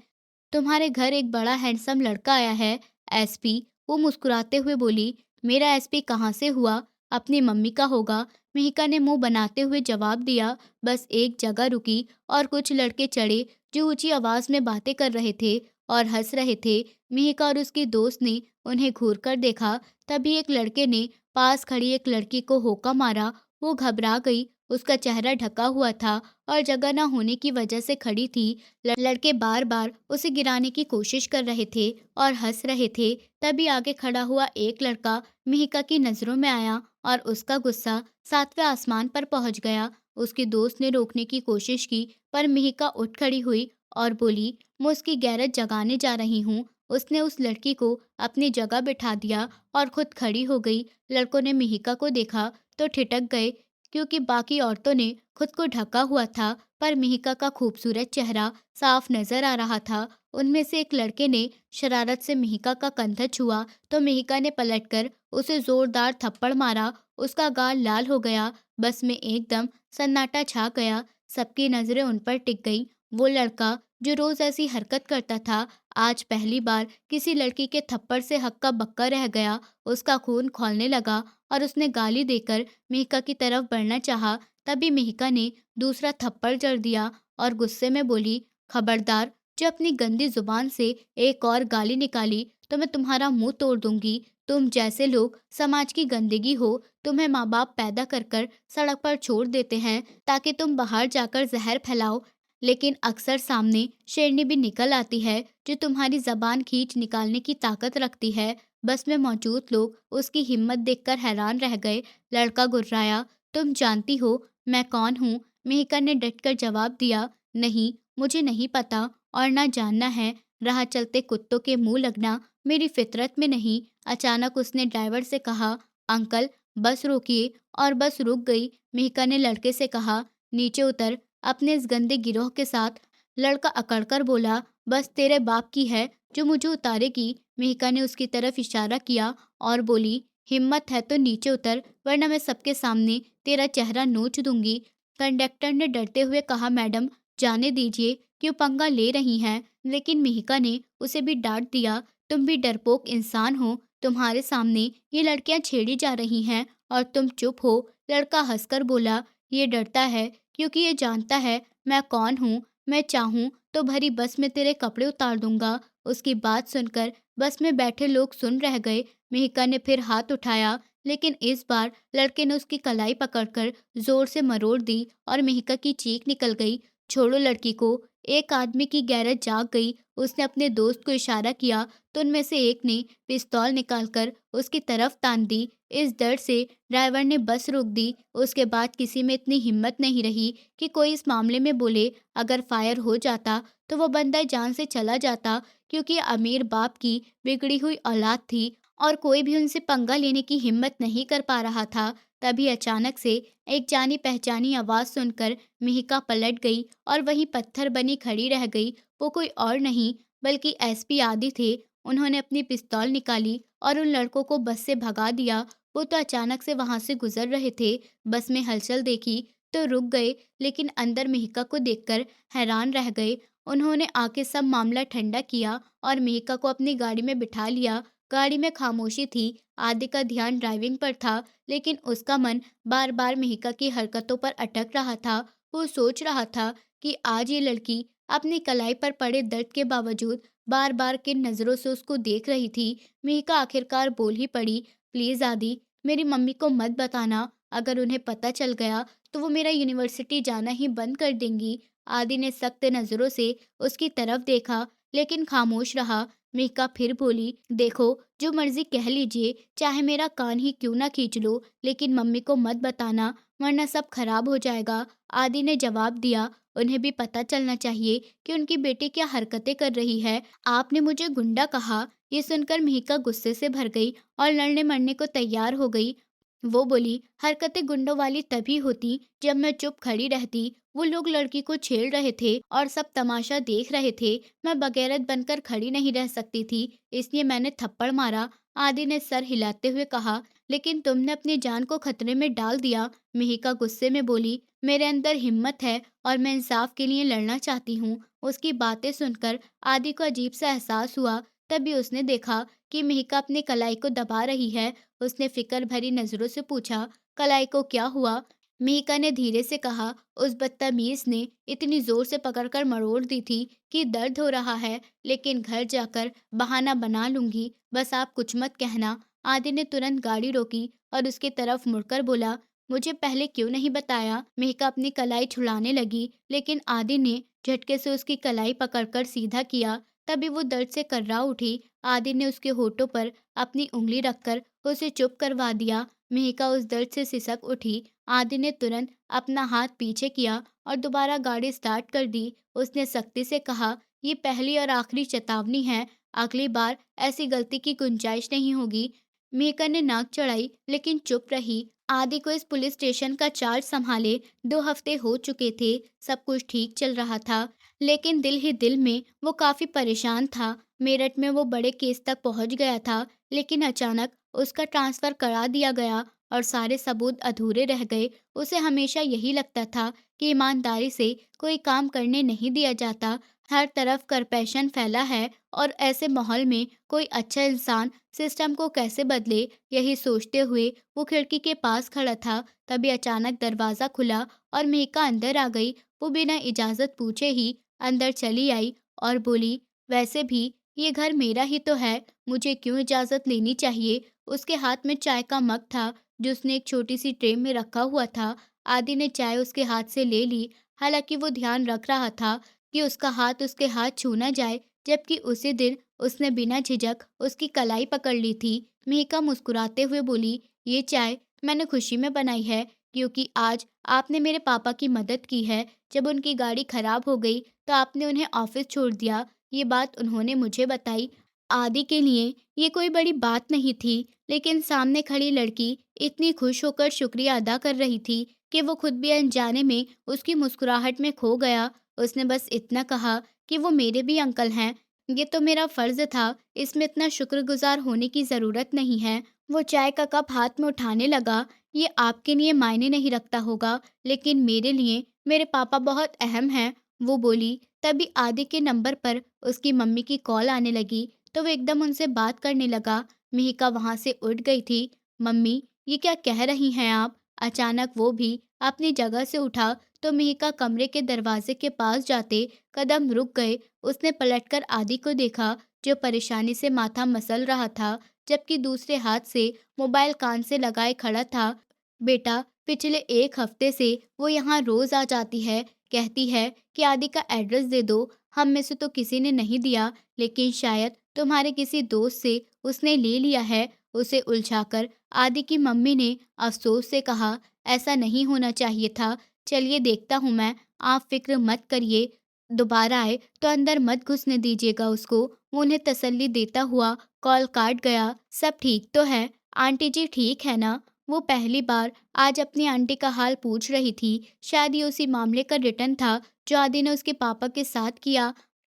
तुम्हारे घर एक बड़ा हैंडसम लड़का आया है, एसपी। वो मुस्कुराते हुए बोली, मेरा एसपी कहाँ से हुआ? अपनी मम्मी का होगा। मिहिका ने मुंह बनाते हुए जवाब दिया। बस एक जगह रुकी और कुछ लड़के चढ़े जो ऊंची आवाज में बातें कर रहे थे और हंस रहे थे। मिहिका और उसकी दोस्त ने उन्हें घूर कर देखा। तभी एक लड़के ने पास खड़ी एक लड़की को होका मारा। वो घबरा गई। उसका चेहरा ढका हुआ था और जगह न होने की वजह से खड़ी थी। लड़के बार बार उसे गिराने की कोशिश कर रहे थे और हंस रहे थे। तभी आगे खड़ा हुआ एक लड़का मिहिका की नजरों में आया और उसका गुस्सा सातवें आसमान पर पहुंच गया। उसकी दोस्त ने रोकने की कोशिश की, पर मिहिका उठ खड़ी हुई और बोली, मैं उसकी गैरत जगाने जा रही हूँ। उसने उस लड़की को अपनी जगह बिठा दिया और खुद खड़ी हो गई। लड़कों ने मिहिका को देखा तो ठिठक गए, क्योंकि बाकी औरतों ने खुद को ढका हुआ था, पर मिहिका का खूबसूरत चेहरा साफ नजर आ रहा था। उनमें से एक लड़के ने शरारत से मिहिका का कंधा छुआ तो मिहिका ने पलटकर उसे जोरदार थप्पड़ मारा। उसका गाल लाल हो गया। बस में एकदम सन्नाटा छा गया। सबकी नजरें उन पर टिक गईं। वो लड़का जो रोज ऐसी हरकत करता था, आज पहली बार किसी लड़की के थप्पड़ से हक्का बक्का रह गया। उसका खून खौलने लगा और उसने गाली देकर मिहिका की तरफ बढ़ना चाहा। तभी मिहिका ने दूसरा थप्पड़ जड़ दिया और गुस्से में बोली, खबरदार, जो अपनी गंदी जुबान से एक और गाली निकाली तो मैं तुम्हारा मुंह तोड़ दूंगी। तुम जैसे लोग समाज की गंदगी हो। तुम्हें माँ बाप पैदा कर कर सड़क पर छोड़ देते हैं ताकि तुम बाहर जाकर जहर फैलाओ, लेकिन अक्सर सामने शेरनी भी निकल आती है जो तुम्हारी जबान खींच निकालने की ताकत रखती है। बस में मौजूद लोग उसकी हिम्मत देखकर हैरान रह गए। लड़का गुर्राया, तुम जानती हो मैं कौन हूँ? मिहिका ने डटकर जवाब दिया, नहीं, मुझे नहीं पता और ना जानना है। राह चलते कुत्तों के मुंह लगना मेरी फितरत में नहीं। अचानक उसने ड्राइवर से कहा, अंकल बस रोकिए, और बस रुक गई। मिहिका ने लड़के से कहा, नीचे उतर अपने इस गंदे गिरोह के साथ। लड़का अकड़कर बोला, बस तेरे बाप की है जो मुझे उतारेगी। मिहिका ने उसकी तरफ इशारा किया और बोली, हिम्मत है तो नीचे उतर, वरना मैं सबके सामने तेरा चेहरा नोच दूंगी। कंडक्टर ने डरते हुए कहा, मैडम जाने दीजिए, क्यों पंगा ले रही हैं? लेकिन मिहिका ने उसे भी डांट दिया, तुम भी डरपोक इंसान हो। तुम्हारे सामने ये लड़कियां छेड़ी जा रही हैं और तुम चुप हो। लड़का हंसकर बोला, ये डरता है क्योंकि ये जानता है मैं कौन हूँ। मैं चाहूँ तो भरी बस में तेरे कपड़े उतार दूंगा। उसकी बात सुनकर बस में बैठे लोग सुन रह गए। मिहिका ने फिर हाथ उठाया, लेकिन इस बार लड़के ने उसकी कलाई पकड़कर जोर से मरोड़ दी और मेहिका की चीख निकल गई। छोड़ो लड़की को। एक आदमी की गैरत जाग गई। उसने अपने दोस्त को इशारा किया तो उनमें से एक ने पिस्तौल निकालकर उसकी तरफ तान दी। इस डर से ड्राइवर ने बस रोक दी। उसके बाद किसी में इतनी हिम्मत नहीं रही कि कोई इस मामले में बोले। अगर फायर हो जाता तो वो बंदा जान से चला जाता, क्योंकि अमीर बाप की बिगड़ी हुई औलाद थी और कोई भी उनसे पंगा लेने की हिम्मत नहीं कर पा रहा था। तभी अचानक से एक जानी पहचानी आवाज सुनकर मिहिका पलट गई और वहीं पत्थर बनी खड़ी रह गई। वो कोई और नहीं बल्कि एसपी आदि थे। उन्होंने अपनी पिस्तौल निकाली और उन लड़कों को बस से भगा दिया। वो तो अचानक से वहां से गुजर रहे थे। बस में हलचल देखी तो रुक गए, लेकिन अंदर मिहिका को देखकर हैरान रह गए। उन्होंने आके सब मामला ठंडा किया और मिहिका को अपनी गाड़ी में बिठा लिया। गाड़ी में खामोशी थी। आदि का ध्यान ड्राइविंग पर था, लेकिन उसका मन बार बार मिहिका की हरकतों पर अटक रहा था। वो सोच रहा था कि आज ये लड़की अपनी कलाई पर पड़े दर्द के बावजूद बार बार किन नजरों से उसको देख रही थी। मिहिका आखिरकार बोल ही पड़ी, प्लीज आदि, मेरी मम्मी को मत बताना। अगर उन्हें पता चल गया तो वो मेरा यूनिवर्सिटी जाना ही बंद कर देंगी। आदि ने सख्त नजरों से उसकी तरफ देखा, लेकिन खामोश रहा। मिका फिर बोली, देखो, जो मर्जी कह लीजिए, चाहे मेरा कान ही क्यों ना खींच लो, लेकिन मम्मी को मत बताना, वरना सब खराब हो जाएगा। आदि ने जवाब दिया, उन्हें भी पता चलना चाहिए कि उनकी बेटी क्या हरकतें कर रही है। आपने मुझे गुंडा कहा। ये सुनकर मिहिका गुस्से से भर गई और लड़ने मरने को तैयार हो गई। वो बोली, हरकतें गुंडों वाली तभी होती जब मैं चुप खड़ी रहती। वो लोग लड़की को छेड़ रहे थे और सब तमाशा देख रहे थे। मैं बगैरत बनकर खड़ी नहीं रह सकती थी, इसलिए मैंने थप्पड़ मारा। आदि ने सर हिलाते हुए कहा, लेकिन तुमने अपनी जान को खतरे में डाल दिया। मिहिका गुस्से में बोली, मेरे अंदर हिम्मत है और मैं इंसाफ के लिए लड़ना चाहती हूँ। उसकी बातें सुनकर आदि को अजीब सा एहसास हुआ। तभी उसने देखा कि मिहिका अपनी कलाई को दबा रही है। उसने फिक्र भरी नजरों से पूछा, कलाई को क्या हुआ? मिहिका ने धीरे से कहा, उस बदतमीज ने इतनी जोर से पकड़कर मरोड़ दी थी कि दर्द हो रहा है, लेकिन घर जाकर बहाना बना लूंगी, बस आप कुछ मत कहना। आदि ने तुरंत गाड़ी रोकी और उसकी तरफ मुड़कर बोला, मुझे पहले क्यों नहीं बताया? मिहिका अपनी कलाई छुड़ाने लगी, लेकिन आदि ने झटके से उसकी कलाई पकड़कर सीधा किया। तभी वो दर्द से कर्रा उठी। आदि ने उसके होठों पर अपनी उंगली रखकर उसे चुप करवा दिया। मिहिका उस दर्द से सिसक उठी। आदि ने तुरंत अपना हाथ पीछे किया और दोबारा गाड़ी स्टार्ट कर दी। उसने सख्ती से कहा, ये पहली और आखिरी चेतावनी है, अगली बार ऐसी गलती की गुंजाइश नहीं होगी। मिहिका ने नाक चढ़ाई, लेकिन चुप रही। आदि को इस पुलिस स्टेशन का चार्ज संभाले 2 हफ्ते हो चुके थे। सब कुछ ठीक चल रहा था, लेकिन दिल ही दिल में वो काफी परेशान था। मेरठ में वो बड़े केस तक पहुंच गया था, लेकिन अचानक उसका ट्रांसफर करा दिया गया और सारे सबूत अधूरे रह गए। उसे हमेशा यही लगता था कि ईमानदारी से कोई काम करने नहीं दिया जाता। हर तरफ करप्शन फैला है और ऐसे माहौल में कोई अच्छा इंसान सिस्टम को कैसे बदले, यही सोचते हुए वो खिड़की के पास खड़ा था। तभी अचानक दरवाजा खुला और मेहका अंदर आ गई। वो बिना इजाजत पूछे ही अंदर चली आई और बोली, वैसे भी ये घर मेरा ही तो है, मुझे क्यों इजाजत लेनी चाहिए? उसके हाथ में चाय का मग था जो उसने एक छोटी सी ट्रे में रखा हुआ था। आदि ने चाय उसके हाथ से ले ली, हालांकि वो ध्यान रख रहा था कि उसका हाथ उसके हाथ छू ना जाए, जबकि उसी दिन उसने बिना झिझक उसकी कलाई पकड़ ली थी। मेहका मुस्कुराते हुए बोली, ये चाय मैंने खुशी में बनाई है, क्योंकि आज आपने मेरे पापा की मदद की है। जब उनकी गाड़ी खराब हो गई तो आपने उन्हें ऑफिस छोड़ दिया। ये बात उन्होंने मुझे बताई। आदि के लिए ये कोई बड़ी बात नहीं थी, लेकिन सामने खड़ी लड़की इतनी खुश होकर शुक्रिया अदा कर रही थी कि वो खुद भी अनजाने में उसकी मुस्कुराहट में खो गया। उसने बस इतना कहा कि वो मेरे भी अंकल हैं। ये तो मेरा फर्ज था, इसमें इतना शुक्रगुजार होने की ज़रूरत नहीं है। वो चाय का कप हाथ में उठाने लगा। ये आपके लिए मायने नहीं रखता होगा, लेकिन मेरे लिए मेरे पापा बहुत अहम हैं, वो बोली। तभी आदि के नंबर पर उसकी मम्मी की कॉल आने लगी, तो वो एकदम उनसे बात करने लगा। मिहिका वहां से उठ गई थी। मम्मी, ये क्या कह रही हैं आप? अचानक वो भी अपनी जगह से उठा तो मिहिका कमरे के दरवाजे के पास जाते कदम रुक गए। उसने पलटकर आदि को देखा, जो परेशानी से माथा मसल रहा था। जबकि दूसरे हाथ से मोबाइल कान से लगाए खड़ा था। बेटा, पिछले 1 हफ्ते से वो यहाँ रोज आ जाती है, कहती है कि आदि का एड्रेस दे दो। हम में से तो किसी ने नहीं दिया, लेकिन शायद तुम्हारे किसी दोस्त से उसने ले लिया है। उसे उलझाकर आदि की मम्मी ने अफसोस से कहा, ऐसा नहीं होना चाहिए था। चलिए देखता हूँ मैं, आप फिक्र मत करिए। दोबारा आए तो अंदर मत घुसने दीजिएगा उसको। वो उन्हें तसल्ली देता हुआ कॉल काट गया। सब ठीक तो है? आंटी जी ठीक है ना? वो पहली बार आज अपनी आंटी का हाल पूछ रही थी। शायद ये उसी मामले का रिटर्न था जो आदि ने उसके पापा के साथ किया।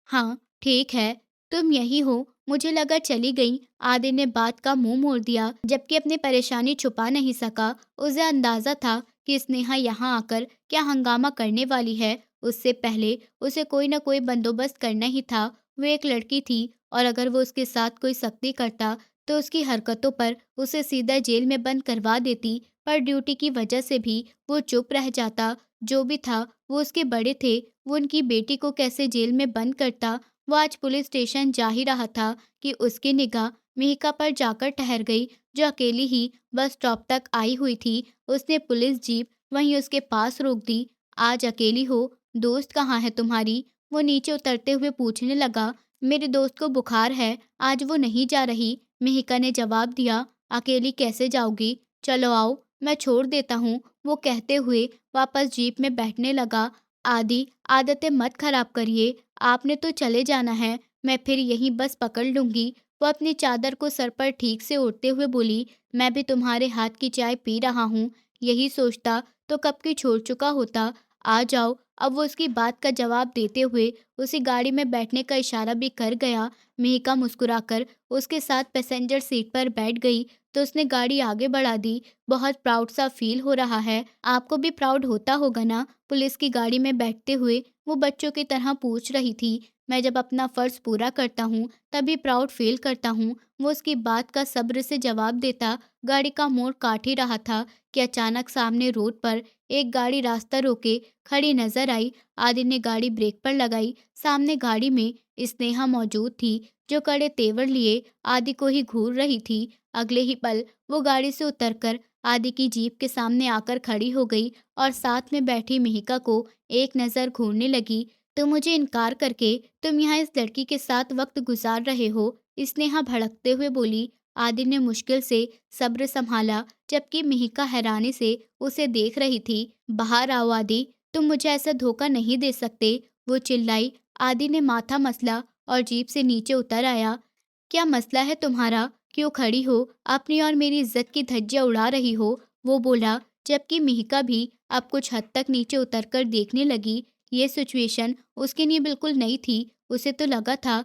हाँ, ठीक है। तुम यही हो? मुझे लगा चली गई। आदि ने बात का मुंह मोड़ दिया, जबकि अपनी परेशानी छुपा नहीं सका। उसे अंदाजा था कि स्नेहा यहाँ आकर क्या हंगामा करने वाली है। उससे पहले उसे कोई न कोई बंदोबस्त करना ही था। वो एक लड़की थी, और अगर वो उसके साथ कोई सख्ती करता तो उसकी हरकतों पर उसे सीधा जेल में बंद करवा देती। पर ड्यूटी की वजह से भी वो चुप रह जाता। जो भी था, वो उसके बड़े थे। वो उनकी बेटी को कैसे जेल में बंद करता। वो आज पुलिस स्टेशन जा ही रहा था कि उसकी निगाह मिहिका पर जाकर ठहर गई, जो अकेली ही बस स्टॉप तक आई हुई थी। उसने पुलिस जीप वहीं उसके पास रोक दी। आज अकेली हो? दोस्त कहाँ है तुम्हारी? वो नीचे उतरते हुए पूछने लगा। मेरे दोस्त को बुखार है, आज वो नहीं जा रही, मिहिका ने जवाब दिया। अकेली कैसे जाओगी? चलो आओ, मैं छोड़ देता हूँ, वो कहते हुए वापस जीप में बैठने लगा। आदि, आदतें मत खराब करिए, आपने तो चले जाना है, मैं फिर यहीं बस पकड़ लूंगी। वो अपनी चादर को सर पर ठीक से ओढ़ते हुए बोली, मैं भी तुम्हारे हाथ की चाय पी रहा हूँ। यही सोचता तो कब की छोड़ चुका होता। आ जाओ। अब वो उसकी बात का जवाब देते हुए उसी गाड़ी में बैठने का इशारा भी कर गया। मिहिका मुस्कुराकर उसके साथ पैसेंजर सीट पर बैठ गई तो उसने गाड़ी आगे बढ़ा दी। बहुत प्राउड सा फील हो रहा है। आपको भी प्राउड होता होगा ना? पुलिस की गाड़ी में बैठते हुए वो बच्चों की तरह पूछ रही थी। मैं जब अपना फर्ज पूरा करता हूँ तभी प्राउड फील करता हूँ, वो उसकी बात का सब्र से जवाब देता। गाड़ी का मोड़ काट ही रहा था कि अचानक सामने रोड पर एक गाड़ी रास्ता रोके खड़ी नजर आई। आदि ने गाड़ी ब्रेक पर लगाई। सामने गाड़ी में स्नेहा मौजूद थी, जो कड़े तेवर लिए आदि को ही घूर रही थी। अगले ही पल वो गाड़ी से उतरकर आदि की जीप के सामने आकर खड़ी हो गई और साथ में बैठी मिहिका को एक नज़र घूरने लगी। तो मुझे इनकार करके तुम यहाँ इस लड़की के साथ वक्त गुजार रहे हो? स्नेहा भड़कते हुए बोली। आदि ने मुश्किल से सब्र संभाला, जबकि मिहिका हैरानी से उसे देख रही थी। बाहर आओ आदि, तुम मुझे ऐसा धोखा नहीं दे सकते, वो चिल्लाई। आदि ने माथा मसला और जीप से नीचे उतर आया। क्या मसला है तुम्हारा? क्यों खड़ी हो? अपनी और मेरी इज्जत की धज्जियां उड़ा रही हो? वो बोला, जबकि मिहिका भी अब कुछ हद तक नीचे उतरकर देखने लगी। ये सिचुएशन उसके लिए बिल्कुल नई थी। उसे तो लगा था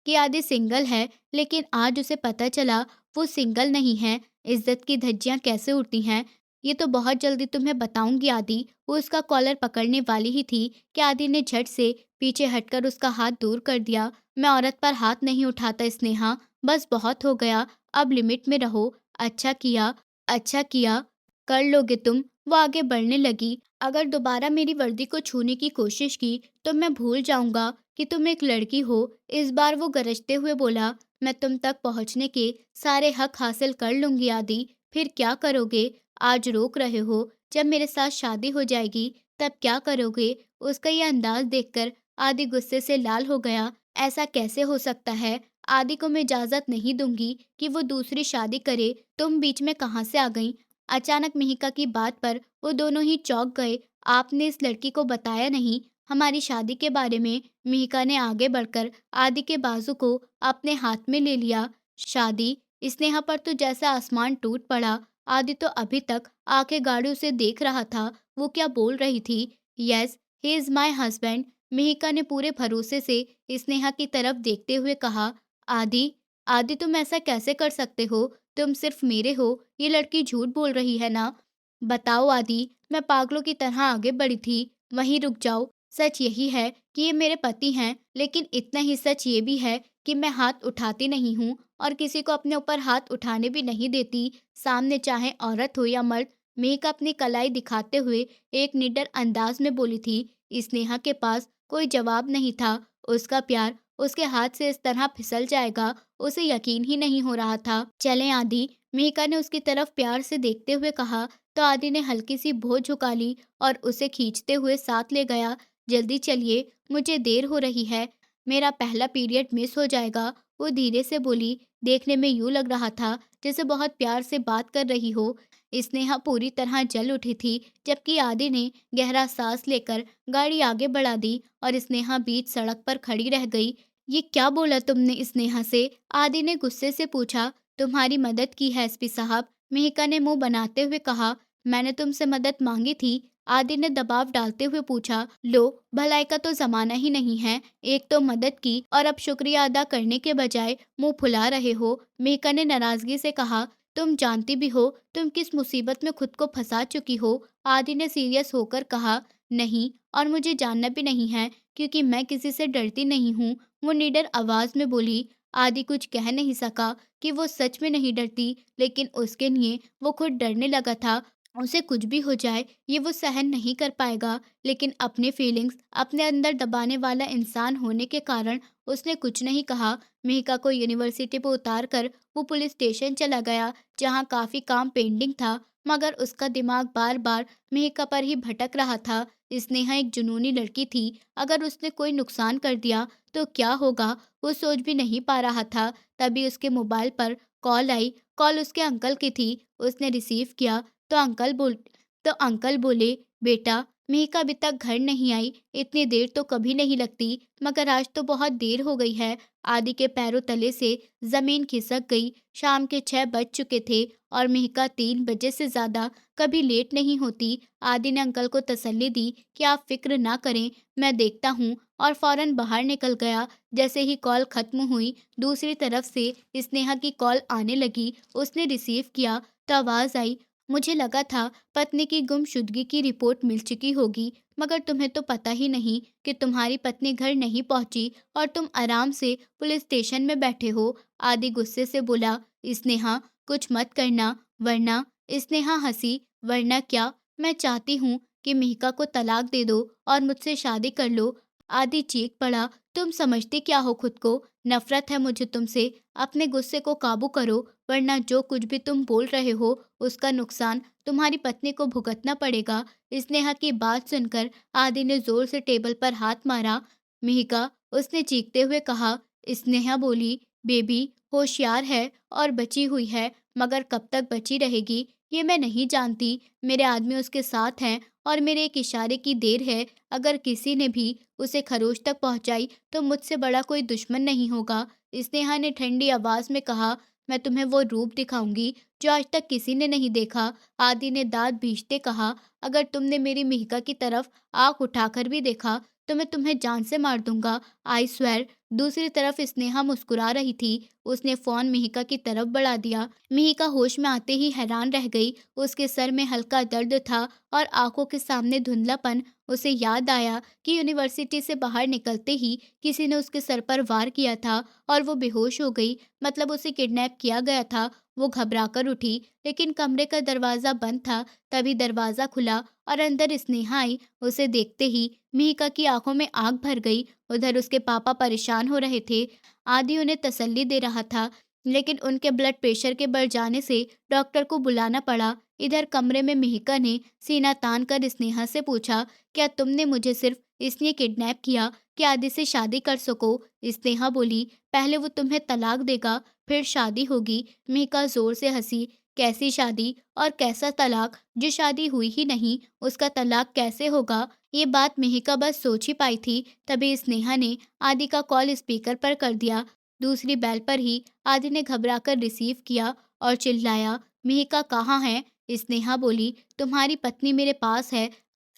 कि आदि सिंगल है, लेकिन आज उसे पता चला वो सिंगल नहीं है। इज्जत की धज्जियां कैसे उड़ती हैं, ये तो बहुत जल्दी तुम्हें बताऊंगी आदि। वो उसका कॉलर पकड़ने वाली ही थी कि आदि ने झट से पीछे हटकर उसका हाथ दूर कर दिया। मैं औरत पर हाथ नहीं उठाता स्नेहा, बस बहुत हो गया, अब लिमिट में रहो। अच्छा किया, अच्छा किया, कर लोगे तुम। वो आगे बढ़ने लगी। अगर दोबारा मेरी वर्दी को छूने की कोशिश की तो मैं भूल जाऊंगा कि तुम एक लड़की हो। इस बार वो गरजते हुए बोला, मैं तुम तक पहुंचने के सारे हक हासिल कर लूंगी आदि। फिर क्या करोगे? आज रोक रहे हो, जब मेरे साथ शादी हो जाएगी तब क्या करोगे? उसका ये अंदाज देखकर आदि गुस्से से लाल हो गया। ऐसा कैसे हो सकता है? आदि को मैं इजाजत नहीं दूंगी कि वो दूसरी शादी करे। तुम बीच में कहाँ से आ गई? अचानक मिहिका की बात पर वो दोनों ही चौंक गए। आपने इस लड़की को बताया नहीं हमारी शादी के बारे में? मिहिका ने आगे बढ़कर आदि के बाजू को अपने हाथ में ले लिया। शादी? स्नेहा पर तो जैसा आसमान टूट पड़ा। आदि तो अभी तक आंखें गाड़ी उसे देख रहा था। वो क्या बोल रही थी? Yes, he is my husband, Mihika ने पूरे भरोसे से स्नेहा की तरफ देखते हुए कहा। आदि, आदि तुम ऐसा कैसे कर सकते हो? तुम सिर्फ मेरे हो, ये लड़की झूठ बोल रही है ना? बताओ आदि, मैं पागलों की तरह आगे बढ़ी थी। वहीं रुक जाओ। सच यही है कि ये मेरे पति हैं, लेकिन इतना ही सच ये भी है कि मैं हाथ उठाती नहीं हूँ और किसी को अपने ऊपर हाथ उठाने भी नहीं देती, सामने चाहे औरत हो या मर्द। मेघ अपनी कलाई दिखाते हुए एक निडर अंदाज में बोली थी। स्नेहा के पास कोई जवाब नहीं था। उसका प्यार उसके हाथ से इस तरह फिसल जाएगा, उसे यकीन ही नहीं हो रहा था। चलें आदि, मेहिका ने उसकी तरफ प्यार से देखते हुए कहा। तो आदि ने हल्की सी भौं झुका ली और उसे खींचते हुए साथ ले गया। जल्दी चलिए, मुझे देर हो रही है, मेरा पहला पीरियड मिस हो जाएगा, वो धीरे से बोली। देखने में यूं लग रहा था जैसे बहुत प्यार से बात कर रही हो। स्नेहा पूरी तरह जल उठी थी, जबकि आदि ने गहरा सांस लेकर गाड़ी आगे बढ़ा दी और स्नेहा बीच सड़क पर खड़ी रह गई। ये क्या बोला तुमने स्नेहा से? आदि ने गुस्से से पूछा। तुम्हारी मदद की है एसपी साहब, मेहिका ने मुंह बनाते हुए कहा। मैंने तुमसे मदद मांगी थी, आदि ने दबाव डालते हुए पूछा। लो, भलाई का तो जमाना ही नहीं है, एक तो मदद की और अब शुक्रिया अदा करने के बजाय मुंह फुला रहे हो, मेहिका ने नाराजगी से कहा। तुम जानती भी हो तुम किस मुसीबत में खुद को फंसा चुकी हो, आदि ने सीरियस होकर कहा। नहीं, और मुझे जानना भी नहीं है, क्योंकि मैं किसी से डरती नहीं हूँ, वो निडर आवाज में बोली। आदि कुछ कह नहीं सका कि वो सच में नहीं डरती, लेकिन उसके लिए वो खुद डरने लगा था। उसे कुछ भी हो जाए, ये वो सहन नहीं कर पाएगा। लेकिन अपने फीलिंग्स अपने अंदर दबाने वाला इंसान होने के कारण उसने कुछ नहीं कहा। मेहिका को यूनिवर्सिटी पर उतार कर वो पुलिस स्टेशन चला गया, जहाँ काफी काम पेंडिंग था, मगर उसका दिमाग बार बार मेहिका पर ही भटक रहा था। स्नेहा एक जुनूनी लड़की थी, अगर उसने कोई नुकसान कर दिया तो क्या होगा, वो सोच भी नहीं पा रहा था। तभी उसके मोबाइल पर कॉल आई। कॉल उसके अंकल की थी। उसने रिसीव किया तो अंकल बोले, बेटा, मेहिका अभी तक घर नहीं आई, इतनी देर तो कभी नहीं लगती, मगर आज तो बहुत देर हो गई है। आदि के पैरों तले से जमीन खिसक गई। शाम के 6 बज चुके थे और मेहिका 3 बजे से ज्यादा कभी लेट नहीं होती। आदि ने अंकल को तसल्ली दी कि आप फिक्र ना करें, मैं देखता हूँ, और फौरन बाहर निकल गया। जैसे ही कॉल खत्म हुई, दूसरी तरफ से स्नेहा की कॉल आने लगी। उसने रिसीव किया तो आवाज आई। मुझे लगा था पत्नी की गुमशुदगी की रिपोर्ट मिल चुकी होगी, मगर तुम्हें तो पता ही नहीं कि तुम्हारी पत्नी घर नहीं पहुंची और तुम आराम से पुलिस स्टेशन में बैठे हो। आदि गुस्से से बोला। स्नेहा, कुछ मत करना, वरना। स्नेहा हंसी। वरना क्या? मैं चाहती हूँ कि मिहिका को तलाक दे दो और मुझसे शादी कर लो। आदि चीख पड़ा। तुम समझते क्या हो खुद को? नफरत है मुझे तुमसे। अपने गुस्से को काबू करो, वरना जो कुछ भी तुम बोल रहे हो उसका नुकसान तुम्हारी पत्नी को भुगतना पड़ेगा। स्नेहा की बात सुनकर आदि ने जोर से टेबल पर हाथ मारा। मिहिका, उसने चीखते हुए कहा। स्नेहा बोली, बेबी होशियार है और बची हुई है, मगर कब तक बची रहेगी ये मैं नहीं जानती। मेरे आदमी उसके साथ हैं और मेरे एक इशारे की देर है। अगर किसी ने भी उसे खरोच तक पहुंचाई तो मुझसे बड़ा कोई दुश्मन नहीं होगा। स्नेहा ने ठंडी आवाज में कहा। मैं तुम्हें वो रूप दिखाऊंगी जो आज तक किसी ने नहीं देखा। आदि ने दांत भींचते कहा। अगर तुमने मेरी मिहिका की तरफ आंख उठाकर भी देखा तो मैं तुम्हें जान से मार दूंगा, आई स्वेर। दूसरी तरफ स्नेहा मुस्कुरा रही थी। उसने फोन मिहिका की तरफ बढ़ा दिया। मिहिका होश में आते ही हैरान रह गई। उसके सर में हल्का दर्द था और आंखों के सामने धुंधलापन। उसे याद आया कि यूनिवर्सिटी से बाहर निकलते ही किसी ने उसके सर पर वार किया था और वो बेहोश हो गई, मतलब उसे किडनैप किया गया था। वो घबराकर उठी, लेकिन कमरे का दरवाजा बंद था। तभी दरवाजा खुला और अंदर स्नेहा आई। उसे देखते ही मिहिका की आंखों में आग भर गई। उधर उसके पापा परेशान हो रहे थे। आदि उन्हें तसल्ली दे रहा था, लेकिन उनके ब्लड प्रेशर के बढ़ जाने से डॉक्टर को बुलाना पड़ा। इधर कमरे में मिहिका ने सीना तान कर स्नेहा से पूछा, क्या तुमने मुझे सिर्फ इसलिए किडनैप किया कि आदि से शादी कर सको? स्नेहा बोली, पहले वो तुम्हें तलाक देगा, फिर शादी होगी। मिहिका जोर से हंसी। कैसी शादी और कैसा तलाक? जो शादी हुई ही नहीं उसका तलाक कैसे होगा? ये बात मिहिका बस सोच ही पाई थी। तभी स्नेहा ने आदि का कॉल स्पीकर पर कर दिया। दूसरी बेल पर ही आदि ने घबराकर रिसीव किया और चिल्लाया, मिहिका कहाँ है? स्नेहा बोली, तुम्हारी पत्नी मेरे पास है।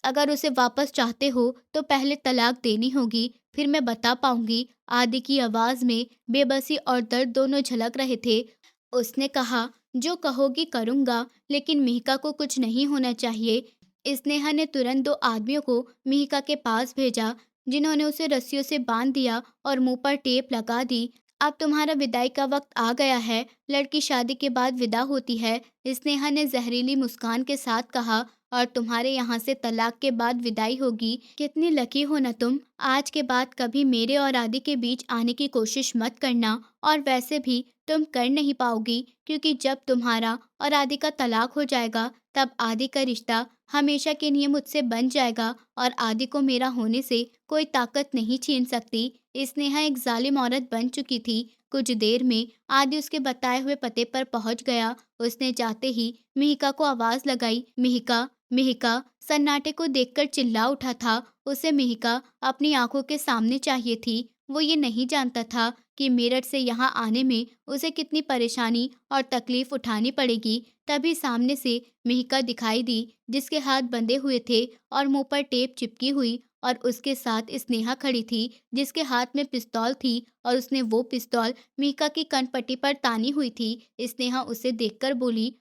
अगर उसे वापस चाहते हो तो पहले तलाक देनी होगी, फिर मैं बता पाऊंगी। आदि की आवाज में बेबसी और दर्द दोनों झलक रहे थे। उसने कहा, जो कहोगी करूंगा, लेकिन मिहिका को कुछ नहीं होना चाहिए। स्नेहा ने तुरंत 2 आदमियों को मिहिका के पास भेजा, जिन्होंने उसे रस्सियों से बांध दिया और मुंह पर टेप लगा दी। अब तुम्हारा विदाई का वक्त आ गया है। लड़की शादी के बाद विदा होती है, स्नेहा ने जहरीली मुस्कान के साथ कहा और तुम्हारे यहाँ से तलाक के बाद विदाई होगी। कितनी लकी हो ना तुम। आज के बाद कभी मेरे और आदि के बीच आने की कोशिश मत करना, और वैसे भी तुम कर नहीं पाओगी, क्योंकि जब तुम्हारा और आदि का तलाक हो जाएगा तब आदि का रिश्ता हमेशा के लिए मुझसे बन जाएगा, और आदि को मेरा होने से कोई ताकत नहीं छीन सकती। स्नेहा एक जालिम औरत बन चुकी थी। कुछ देर में आदि उसके बताए हुए पते पर पहुंच गया। उसने जाते ही मिहिका को आवाज लगाई, मिहिका, मिहिका। सन्नाटे को देखकर चिल्ला उठा था। उसे मिहिका अपनी आंखों के सामने चाहिए थी। वो ये नहीं जानता था कि मेरठ से यहाँ आने में उसे कितनी परेशानी और तकलीफ उठानी पड़ेगी। तभी सामने से मिहिका दिखाई दी, जिसके हाथ बंधे हुए थे और मुंह पर टेप चिपकी हुई, और उसके साथ स्नेहा खड़ी थी, जिसके हाथ में पिस्तौल थी, और उसने वो पिस्तौल मिहिका की कनपट्टी पर तानी हुई थी। स्नेहा उसे देखकर बोली,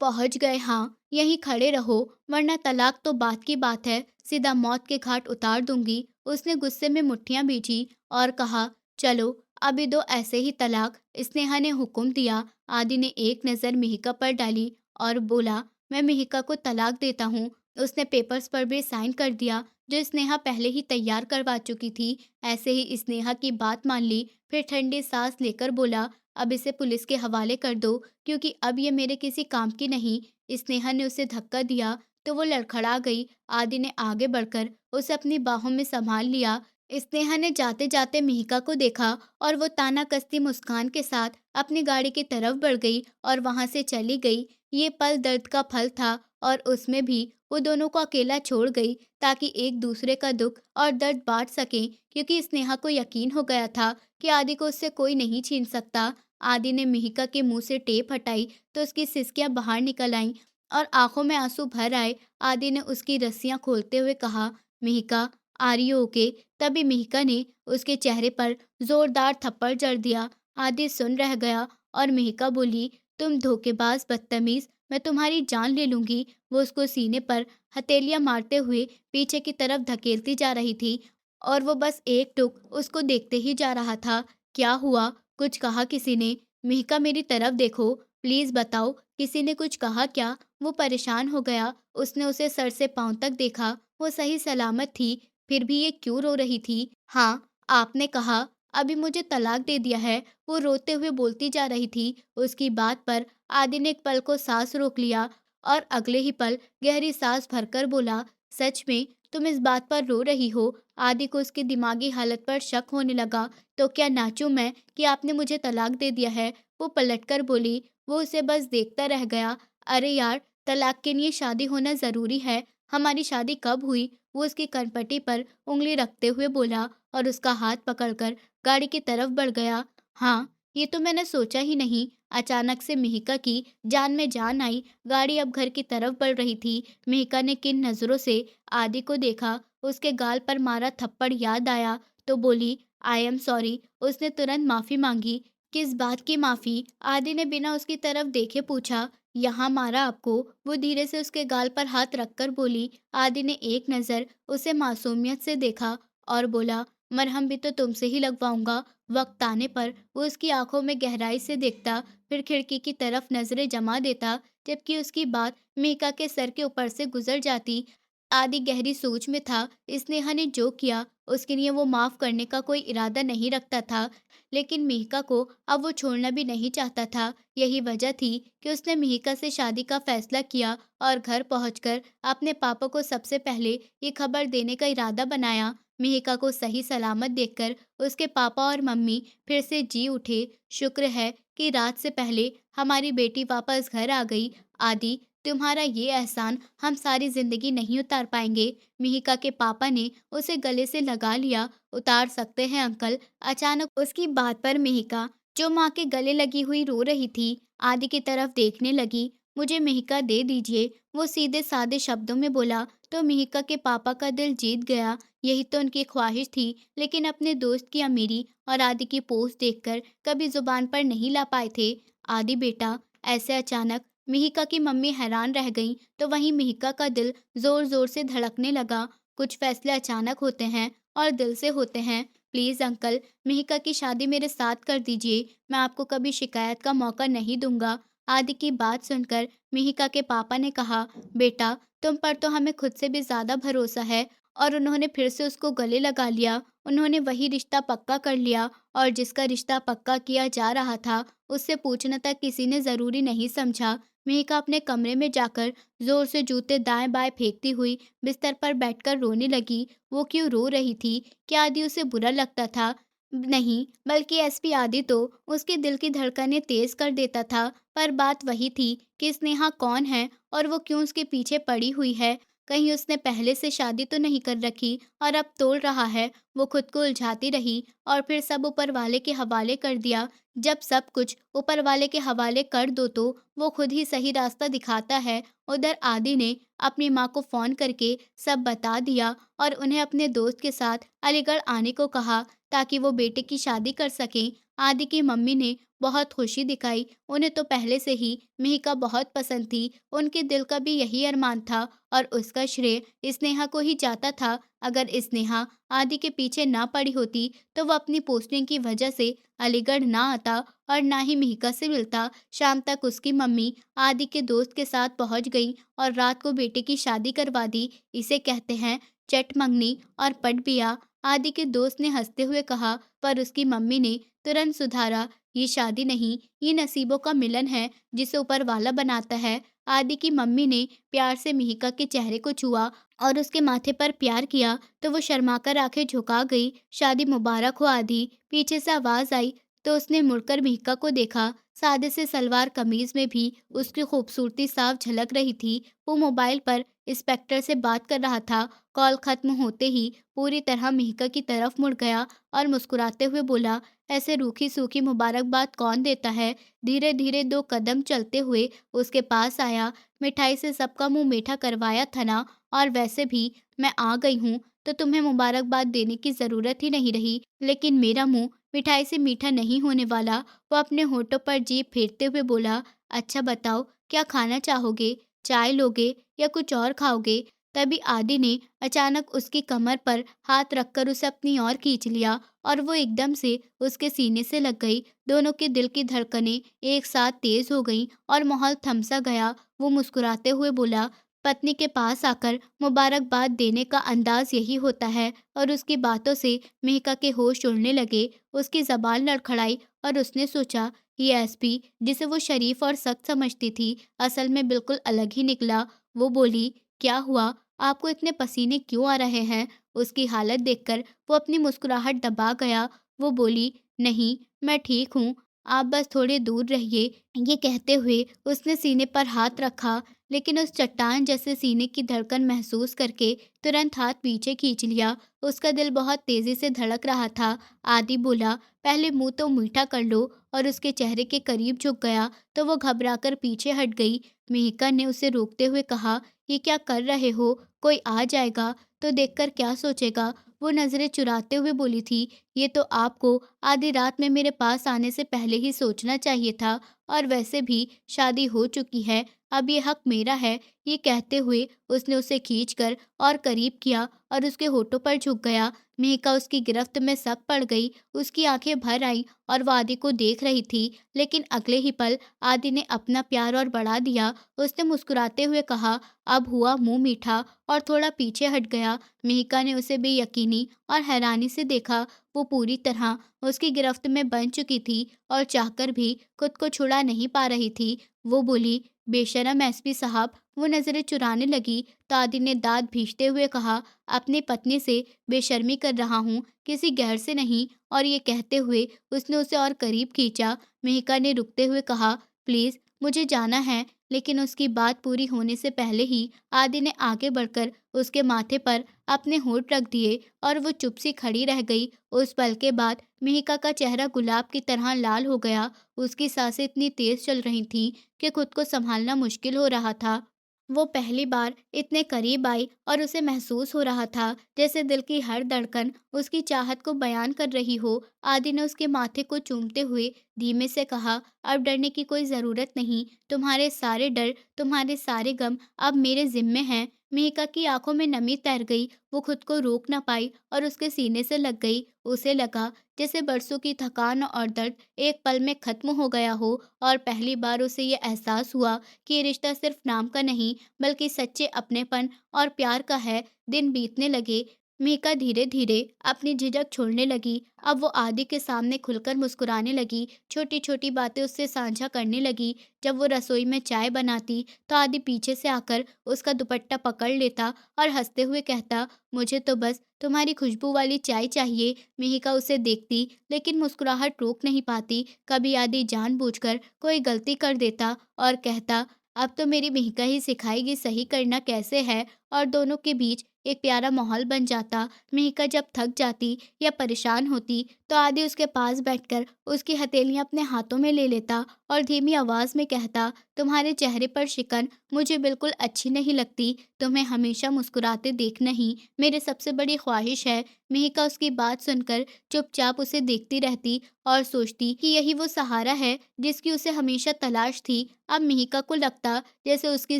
पहुंच गए, हाँ, यहीं खड़े रहो, वरना तलाक तो बात की बात है, सीधा मौत के घाट उतार दूंगी। उसने गुस्से में मुट्ठियां बींची और कहा, चलो अभी दो ऐसे ही तलाक। स्नेहा ने हुक्म दिया। आदि ने एक नज़र मिहिका पर डाली और बोला, मैं मिहिका को तलाक देता हूँ। उसने पेपर्स पर भी साइन कर दिया, जो स्नेहा पहले ही तैयार करवा चुकी थी। ऐसे ही स्नेहा की बात मान ली। फिर ठंडी सांस लेकर बोला, अब इसे पुलिस के हवाले कर दो, क्योंकि अब ये मेरे किसी काम की नहीं। स्नेहा ने उसे धक्का दिया तो वो लड़खड़ा गई। आदि ने आगे बढ़कर उसे अपनी बाहों में संभाल लिया। स्नेहा ने जाते जाते मिहिका को देखा, और वो ताना कसती मुस्कान के साथ अपनी गाड़ी की तरफ बढ़ गई और वहां से चली गई। ये पल दर्द का फल था, और उसमें भी वो दोनों को अकेला छोड़ गई, ताकि एक दूसरे का दुख और दर्द बांट सकें, क्योंकि स्नेहा को यकीन हो गया था कि आदि को उससे कोई नहीं छीन सकता। आदि ने मिहिका के मुंह से टेप हटाई तो उसकी सिसकियां बाहर निकल आईं और आंखों में आंसू भर आए। आदि ने उसकी रस्सियां खोलते हुए कहा, मिहिका, आर यू ओके? तभी मिहिका ने उसके चेहरे पर जोरदार थप्पड़ जड़ दिया। आदि सुन रह गया, और मिहिका बोली, तुम धोखेबाज, बदतमीज, मैं तुम्हारी जान ले लूंगी। वो उसको सीने पर हथेलियां मारते हुए पीछे की तरफ धकेलती जा रही थी, और वो बस एक टुक उसको देखते ही जा रहा था। क्या हुआ? कुछ कहा किसी ने? मिहिका, मेरी तरफ देखो, प्लीज बताओ, किसी ने कुछ कहा क्या? वो परेशान हो गया। उसने उसे सर से पांव तक देखा। वो सही सलामत थी, फिर भी ये क्यों रो रही थी? हाँ, आपने कहा अभी मुझे तलाक दे दिया है, वो रोते हुए बोलती जा रही थी। उसकी बात पर आदि ने एक पल को सांस रोक लिया, और अगले ही पल गहरी सांस भरकर बोला, सच में तुम इस बात पर रो रही हो? आदि को उसकी दिमागी हालत पर शक होने लगा। तो क्या नाचूं मैं कि आपने मुझे तलाक दे दिया है? वो पलटकर बोली। वो उसे बस देखता रह गया। अरे यार, तलाक के लिए शादी होना जरूरी है। हमारी शादी कब हुई? वो उसकी कनपटी पर उंगली रखते हुए बोला, और उसका हाथ पकड़कर गाड़ी की तरफ बढ़ गया। हाँ, ये तो मैंने सोचा ही नहीं। अचानक से मिहिका की जान में जान आई। गाड़ी अब घर की तरफ बढ़ रही थी। मिहिका ने किन नजरों से आदि को देखा, उसके गाल पर मारा थप्पड़ याद आया, तो बोली, आई एम सॉरी। उसने तुरंत माफी मांगी। किस बात की माफी? आदि ने बिना उसकी तरफ देखे पूछा। यहाँ मारा आपको? वो धीरे से उसके गाल पर हाथ रखकर बोली। आदि ने एक नजर उसे मासूमियत से देखा और बोला, मरहम भी तो तुमसे ही लगवाऊंगा। वक्त आने पर वो उसकी आंखों में गहराई से देखता, फिर खिड़की की तरफ नजरें जमा देता, जबकि उसकी बात मेका के सर के ऊपर से गुजर जाती। आदि गहरी सोच में था। स्नेहा ने जो किया उसके लिए वो माफ करने का कोई इरादा नहीं रखता था, लेकिन मिहिका को अब वो छोड़ना भी नहीं चाहता था। यही वजह थी कि उसने मिहिका से शादी का फैसला किया, और घर पहुंचकर अपने पापा को सबसे पहले ये खबर देने का इरादा बनाया। मिहिका को सही सलामत देखकर उसके पापा और मम्मी फिर से जी उठे। शुक्र है कि रात से पहले हमारी बेटी वापस घर आ गई। आदि, तुम्हारा ये एहसान हम सारी जिंदगी नहीं उतार पाएंगे। मिहिका के पापा ने उसे गले से लगा लिया। उतार सकते हैं अंकल। अचानक उसकी बात पर मिहिका, जो माँ के गले लगी हुई रो रही थी, आदि की तरफ देखने लगी। मुझे मिहिका दे दीजिए, वो सीधे सादे शब्दों में बोला। तो मिहिका के पापा का दिल जीत गया। यही तो उनकी ख्वाहिश थी, लेकिन अपने दोस्त की अमीरी और आदि की पोस्ट देखकर कभी जुबान पर नहीं ला पाए थे। आदि बेटा, ऐसे अचानक? मिहिका की मम्मी हैरान रह गईं, तो वहीं मिहिका का दिल जोर-जोर से धड़कने लगा। कुछ फैसले अचानक होते हैं और दिल से होते हैं। प्लीज़ अंकल, मिहिका की शादी मेरे साथ कर दीजिए। मैं आपको कभी शिकायत का मौका नहीं दूँगा। आदि की बात सुनकर मिहिका के पापा ने कहा, बेटा तुम पर तो हमें खुद से भी ज्यादा भरोसा है। और उन्होंने फिर से उसको गले लगा लिया। उन्होंने वही रिश्ता पक्का कर लिया और जिसका रिश्ता पक्का किया जा रहा था उससे पूछना तक किसी ने जरूरी नहीं समझा। मिहिका अपने कमरे में जाकर जोर से जूते दाएं बाएं फेंकती हुई बिस्तर पर बैठकर रोने लगी। वो क्यों रो रही थी? क्या आदि उसे बुरा लगता था? नहीं, बल्कि एसपी आदि तो उसके दिल की धड़कनें तेज कर देता था। पर बात वही थी कि स्नेहा कौन है और वो क्यों उसके पीछे पड़ी हुई है। कहीं उसने पहले से शादी तो नहीं कर रखी और अब तोड़ रहा है। वो खुद को उलझाती रही और फिर सब ऊपर वाले के हवाले कर दिया। जब सब कुछ ऊपर वाले के हवाले कर दो तो वो खुद ही सही रास्ता दिखाता है। उधर आदि ने अपनी माँ को फोन करके सब बता दिया और उन्हें अपने दोस्त के साथ अलीगढ़ आने को कहा ताकि वो बेटे की शादी कर सकें। आदि की मम्मी ने बहुत खुशी दिखाई। उन्हें तो पहले से ही मिहिका बहुत पसंद थी। उनके दिल का भी यही अरमान था और उसका श्रेय स्नेहा को ही जाता था। अगर स्नेहा आदि के पीछे ना पड़ी होती तो वो अपनी पोस्टिंग की वजह से अलीगढ़ ना आता और ना ही मिहिका से मिलता। शाम तक उसकी मम्मी आदि के दोस्त के साथ पहुंच गई और रात को बेटे की शादी करवा दी। इसे कहते हैं चट मंगनी और पट बिया। आदि के दोस्त ने हंसते हुए कहा, पर उसकी मम्मी ने तुरंत सुधारा, ये शादी नहीं, ये नसीबों का मिलन है जिसे ऊपर वाला बनाता है। आदि की मम्मी ने प्यार से मिहिका के चेहरे को छुआ और उसके माथे पर प्यार किया तो वो शर्माकर आंखें झुका गई। शादी मुबारक हो आदि। पीछे से आवाज आई तो उसने मुड़कर मिहिका को देखा। सादे से सलवार कमीज में भी उसकी खूबसूरती साफ झलक रही थी। वो मोबाइल पर इंस्पेक्टर से बात कर रहा था। कॉल खत्म होते ही पूरी तरह मिहिका की तरफ मुड़ गया और मुस्कुराते हुए बोला, ऐसे रूखी सूखी मुबारकबाद कौन देता है? धीरे धीरे 2 कदम चलते हुए उसके पास आया। मिठाई से सबका मुंह मीठा करवाया था ना, और वैसे भी मैं आ गई हूँ तो तुम्हें मुबारकबाद देने की जरूरत ही नहीं रही। लेकिन मेरा मुंह मिठाई से मीठा नहीं होने वाला। वो अपने होठों पर जीभ फेरते हुए बोला, अच्छा बताओ क्या खाना चाहोगे? चाय लोगे या कुछ और खाओगे? तभी आदि ने अचानक उसकी कमर पर हाथ रखकर उसे अपनी ओर खींच लिया और वो एकदम से उसके सीने से लग गई। दोनों के दिल की धड़कनें एक साथ तेज हो गईं और माहौल थम सा गया। वो मुस्कुराते हुए बोला, पत्नी के पास आकर मुबारकबाद देने का अंदाज यही होता है। और उसकी बातों से मेहका के होश उड़ने लगे। उसकी जबान लड़खड़ाई और उसने सोचा, ये एसपी जिसे वो शरीफ और सख्त समझती थी असल में बिल्कुल अलग ही निकला। वो बोली, क्या हुआ? आपको इतने पसीने क्यों आ रहे हैं? उसकी हालत देखकर वो अपनी मुस्कुराहट दबा गया। वो बोली, नहीं, मैं ठीक हूँ, आप बस थोड़े दूर रहिए। ये कहते हुए उसने सीने पर हाथ रखा, लेकिन उस चट्टान जैसे सीने की धड़कन महसूस करके तुरंत हाथ पीछे खींच लिया। उसका दिल बहुत तेजी से धड़क रहा था। आदि बोला, पहले मुंह तो मीठा कर लो, और उसके चेहरे के करीब झुक गया तो वो घबराकर पीछे हट गई। मेहिका ने उसे रोकते हुए कहा, ये क्या कर रहे हो? कोई आ जाएगा तो देखकर क्या सोचेगा? वो नजरें चुराते हुए बोली थी, ये तो आपको आधी रात में मेरे पास आने से पहले ही सोचना चाहिए था। और वैसे भी शादी हो चुकी है, अब ये हक मेरा है। ये कहते हुए उसने उसे खींचकर और करीब किया और उसके होठों पर झुक गया। मेहका उसकी गिरफ्त में सब पड़ गई। उसकी आंखें भर आईं और वो आदि को देख रही थी। लेकिन अगले ही पल आदि ने अपना प्यार और बढ़ा दिया। उसने मुस्कुराते हुए कहा, अब हुआ मुंह मीठा, और थोड़ा पीछे हट गया। मेहिका ने उसे बेयकीनी और हैरानी से देखा। वो पूरी तरह उसकी गिरफ्त में बन चुकी थी और चाहकर भी खुद को छुड़ा नहीं पा रही थी। वो बोली, बेशरम एसपी साहब। वो नजरें चुराने लगी तो आदि ने दांत भींचते हुए कहा, अपनी पत्नी से बेशर्मी कर रहा हूँ, किसी गैर से नहीं। और ये कहते हुए उसने उसे और करीब खींचा। मेहिका ने रुकते हुए कहा, प्लीज मुझे जाना है। लेकिन उसकी बात पूरी होने से पहले ही आदि ने आगे बढ़कर उसके माथे पर अपने होंठ रख दिए और वो चुप सी खड़ी रह गई। उस पल के बाद मेहिका का चेहरा गुलाब की तरह लाल हो गया। उसकी सांसें इतनी तेज चल रही थीं कि खुद को संभालना मुश्किल हो रहा था। वो पहली बार इतने करीब आई और उसे महसूस हो रहा था जैसे दिल की हर धड़कन उसकी चाहत को बयान कर रही हो। आदि ने उसके माथे को चूमते हुए धीमे से कहा, अब डरने की कोई ज़रूरत नहीं, तुम्हारे सारे डर, तुम्हारे सारे गम अब मेरे ज़िम्मे हैं। मेहिका की आंखों में नमी तैर गई, वो खुद को रोक ना पाई और उसके सीने से लग गई। उसे लगा जैसे बरसों की थकान और दर्द एक पल में खत्म हो गया हो और पहली बार उसे ये एहसास हुआ कि ये रिश्ता सिर्फ नाम का नहीं, बल्कि सच्चे अपनेपन और प्यार का है। दिन बीतने लगे। मेघा धीरे-धीरे अपनी झिझक छोड़ने लगी। अब वो आदि के सामने खुलकर मुस्कुराने लगी, छोटी-छोटी बातें उससे साझा करने लगी। जब वो रसोई में चाय बनाती, तो आदि पीछे से आकर उसका दुपट्टा पकड़ लेता और हँसते हुए कहता, "मुझे तो बस तुम्हारी खुशबू वाली चाय चाहिए।" मेहिका उसे देखती, लेकिन मुस्कुराहट रोक नहीं पाती। कभी आदि जानबूझकर कोई गलती कर देता और कहता, "अब तो मेरी मेहिका ही सिखाएगी सही करना कैसे है।" और दोनों के बीच एक प्यारा माहौल बन जाता। मेहिका जब थक जाती या परेशान होती, तो आदि उसके पास बैठकर उसकी हथेलियां अपने हाथों में ले लेता और धीमी आवाज में कहता, तुम्हारे चेहरे पर शिकन मुझे बिल्कुल अच्छी नहीं लगती। तुम्हें हमेशा मुस्कुराते देखना ही मेरी सबसे बड़ी ख्वाहिश है। मेहिका उसकी बात सुनकर चुपचाप उसे देखती रहती और सोचती कि यही वो सहारा है जिसकी उसे हमेशा तलाश थी। अब मेहिका को लगता जैसे उसकी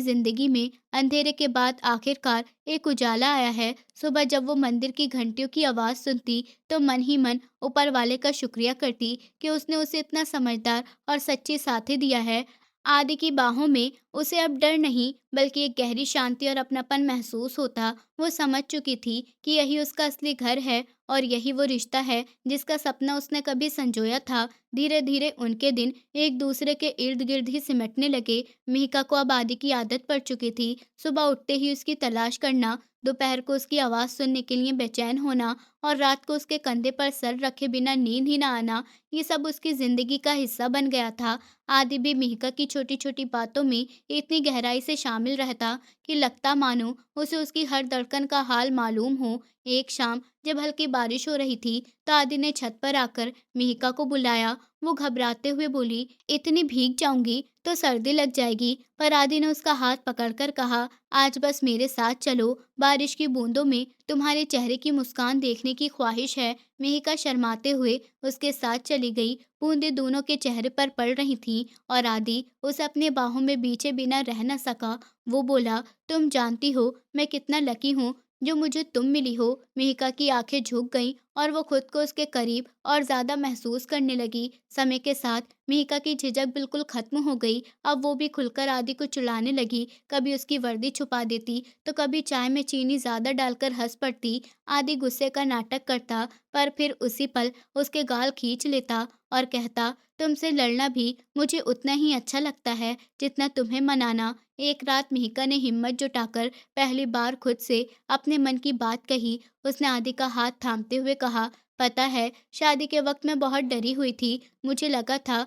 जिंदगी में अंधेरे के बाद आखिरकार एक उजाला आया है। सुबह जब वो मंदिर की घंटियों की आवाज़ सुनती, तो मन ही मन ऊपर वाले का शुक्रिया करती कि उसने उसे इतना समझदार और सच्ची साथी दिया है। आदि की बाहों में उसे अब डर नहीं, बल्कि एक गहरी शांति और अपनापन महसूस होता। वो समझ चुकी थी कि यही उसका असली घर है और यही वो रिश्ता है जिसका सपना उसने कभी संजोया था। धीरे-धीरे उनके दिन एक दूसरे के इर्द-गिर्द ही सिमटने लगे। मिहिका को अब आदि की आदत पड़ चुकी थी। सुबह उठते ही उसकी तलाश करना, दोपहर को उसकी आवाज़ सुनने के लिए बेचैन होना और रात को उसके कंधे पर सर रखे बिना नींद ही ना आना, ये सब उसकी ज़िंदगी का हिस्सा बन गया था। आदि भी मिहिका की छोटी-छोटी बातों में इतनी गहराई से शामिल रहता कि लगता मानो उसे उसकी हर धड़कन का हाल मालूम हो। एक शाम जब हल्की बारिश हो रही थी, तो आदि ने छत पर आकर मिहिका को बुलाया। वो घबराते हुए बोली, इतनी भीग जाऊंगी तो सर्दी लग जाएगी। पर आदि ने उसका हाथ पकड़कर कहा, आज बस मेरे साथ चलो, बारिश की बूंदों में तुम्हारे चेहरे की मुस्कान देखने की ख्वाहिश है। मेहिका शर्माते हुए उसके साथ चली गई। बूंदें दोनों के चेहरे पर पड़ रही थीं और आदि उसे अपने बाहों में बींचे बिना रह न सका। वो बोला, तुम जानती हो मैं कितना लकी हूँ जो मुझे तुम मिली हो। मेहिका की आंखें झुक गईं और वो खुद को उसके करीब और ज्यादा महसूस करने लगी। समय के साथ मेहिका की झिझक बिल्कुल खत्म हो गई। अब वो भी खुलकर आदि को चिढ़ाने लगी। कभी उसकी वर्दी छुपा देती, तो कभी चाय में चीनी ज्यादा डालकर हंस पड़ती। आदि गुस्से का नाटक करता, पर फिर उसी पल उसके गाल खींच लेता और कहता, तुमसे लड़ना भी मुझे उतना ही अच्छा लगता है जितना तुम्हें मनाना। एक रात मिहिका ने हिम्मत जुटाकर पहली बार खुद से अपने मन की बात कही। उसने आदि का हाथ थामते हुए कहा, पता है शादी के वक्त मैं बहुत डरी हुई थी। मुझे लगा था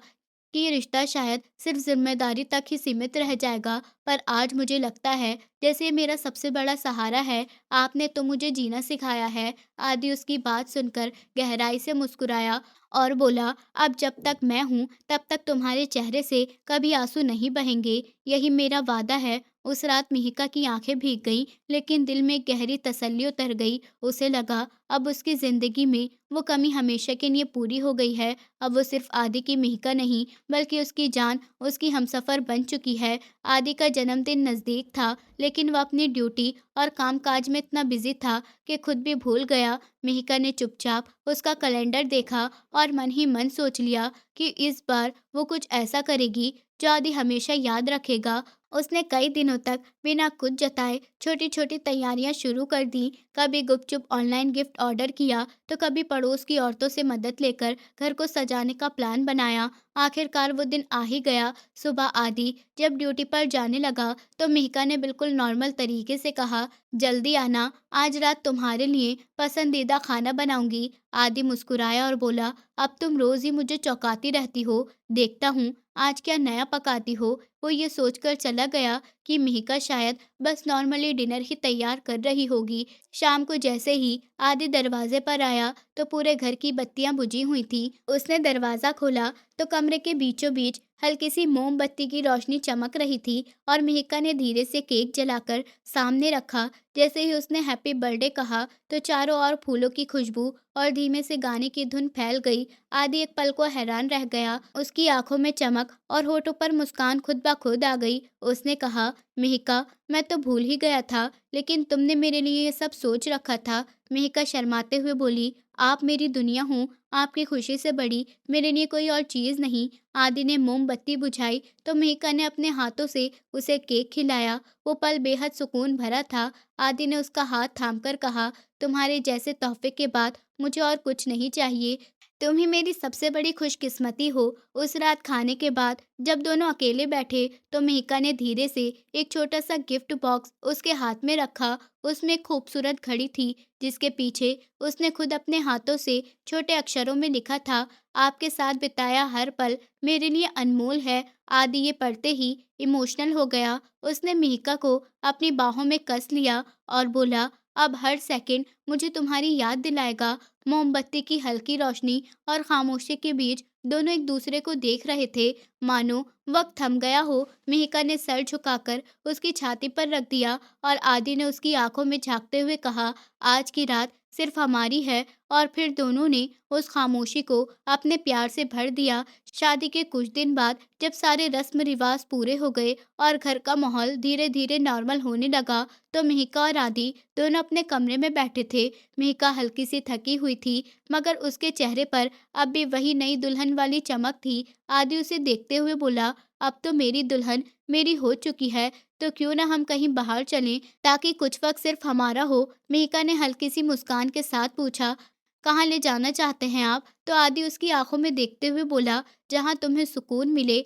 कि ये रिश्ता शायद सिर्फ जिम्मेदारी तक ही सीमित रह जाएगा, पर आज मुझे लगता है जैसे ये मेरा सबसे बड़ा सहारा है। आपने तो मुझे जीना सिखाया है। आदि उसकी बात सुनकर गहराई से मुस्कुराया और बोला, अब जब तक मैं हूँ तब तक तुम्हारे चेहरे से कभी आंसू नहीं बहेंगे, यही मेरा वादा है। उस रात मिहिका की आंखें भीग गईं, लेकिन दिल में गहरी तसल्ली उतर गई। उसे लगा अब उसकी जिंदगी में वो कमी हमेशा के लिए पूरी हो गई है। अब वो सिर्फ आदि की मिहिका नहीं, बल्कि उसकी जान, उसकी हमसफर बन चुकी है। आदि का जन्मदिन नज़दीक था, लेकिन वह अपनी ड्यूटी और कामकाज में इतना बिजी था कि खुद भी भूल गया। मिहिका ने चुपचाप उसका कैलेंडर देखा और मन ही मन सोच लिया कि इस बार वो कुछ ऐसा करेगी जो आदि हमेशा याद रखेगा। उसने कई दिनों तक बिना कुछ जताए छोटी-छोटी तैयारियां शुरू कर दी। कभी गुपचुप ऑनलाइन गिफ्ट ऑर्डर किया, तो कभी पड़ोस की औरतों से मदद लेकर घर को सजाने का प्लान बनाया। आखिरकार वो दिन आ ही गया। सुबह आदि जब ड्यूटी पर जाने लगा, तो मिहिका ने बिल्कुल नॉर्मल तरीके से कहा, जल्दी आना, आज रात तुम्हारे लिए पसंदीदा खाना बनाऊंगी। आदि मुस्कुराया और बोला, अब तुम रोज ही मुझे चौंकाती रहती हो, देखता हूँ आज क्या नया पकाती हो। वो ये सोचकर चला गया कि मिहिका शायद बस नॉर्मली डिनर ही तैयार कर रही होगी। शाम को जैसे ही आदि दरवाजे पर आया, तो पूरे घर की बत्तियां बुझी हुई थी। उसने दरवाजा खोला तो कमरे के बीचों बीच हल्की सी मोमबत्ती की रोशनी चमक रही थी और मिहिका ने धीरे से केक जलाकर सामने रखा। जैसे ही उसने हैप्पी बर्थडे कहा तो चारों ओर फूलों की खुशबू और धीमे से गाने की धुन फैल गई। आदि एक पल को हैरान रह गया। उसकी आंखों में चमक और होठों पर मुस्कान खुद ब खुद आ गई। उसने कहा, मिहिका, मैं तो भूल ही गया था, लेकिन तुमने मेरे लिए ये सब सोच रखा था। मिहिका शर्माते हुए बोली, आप मेरी दुनिया हो, आपकी खुशी से बड़ी मेरे लिए कोई और चीज़ नहीं। आदि ने मोमबत्ती बुझाई तो मिहिका ने अपने हाथों से उसे केक खिलाया। वो पल बेहद सुकून भरा था। आदि ने उसका हाथ थामकर कहा, तुम्हारे जैसे तोहफे के बाद मुझे और कुछ नहीं चाहिए। तुम ही मेरी सबसे बड़ी खुशकिस्मती हो। उस रात खाने के बाद जब दोनों अकेले बैठे तो मिहिका ने धीरे से एक छोटा सा गिफ्ट बॉक्स उसके हाथ में रखा। उसमें एक खूबसूरत घड़ी थी जिसके पीछे उसने खुद अपने हाथों से छोटे अक्षरों में लिखा था, आपके साथ बिताया हर पल मेरे लिए अनमोल है। आदि ये पढ़ते ही इमोशनल हो गया। उसने मिहिका को अपनी बाहों में कस लिया और बोला, अब हर सेकंड मुझे तुम्हारी याद दिलाएगा। मोमबत्ती की हल्की रोशनी और खामोशी के बीच दोनों एक दूसरे को देख रहे थे, मानो वक्त थम गया हो। मिहिका ने सर झुकाकर उसकी छाती पर रख दिया और आदि ने उसकी आंखों में झांकते हुए कहा, आज की रात सिर्फ हमारी है। और फिर दोनों ने उस खामोशी को अपने प्यार से भर दिया। शादी के कुछ दिन बाद जब सारे रस्म रिवाज पूरे हो गए और घर का माहौल धीरे धीरे नॉर्मल होने लगा तो मिहिका और आदि दोनों अपने कमरे में बैठे थे। मिहिका हल्की सी थकी हुई थी, मगर उसके चेहरे पर अब भी वही नई दुल्हन वाली चमक थी। आदि उसे देखते हुए बोला, अब तो मेरी दुल्हन मेरी हो चुकी है, तो क्यों ना हम कहीं बाहर चलें ताकि कुछ वक्त सिर्फ हमारा हो। मिहिका ने हल्की सी मुस्कान के साथ पूछा, कहाँ ले जाना चाहते हैं आप? तो आदि उसकी आंखों में देखते हुए बोला, जहाँ तुम्हें सुकून मिले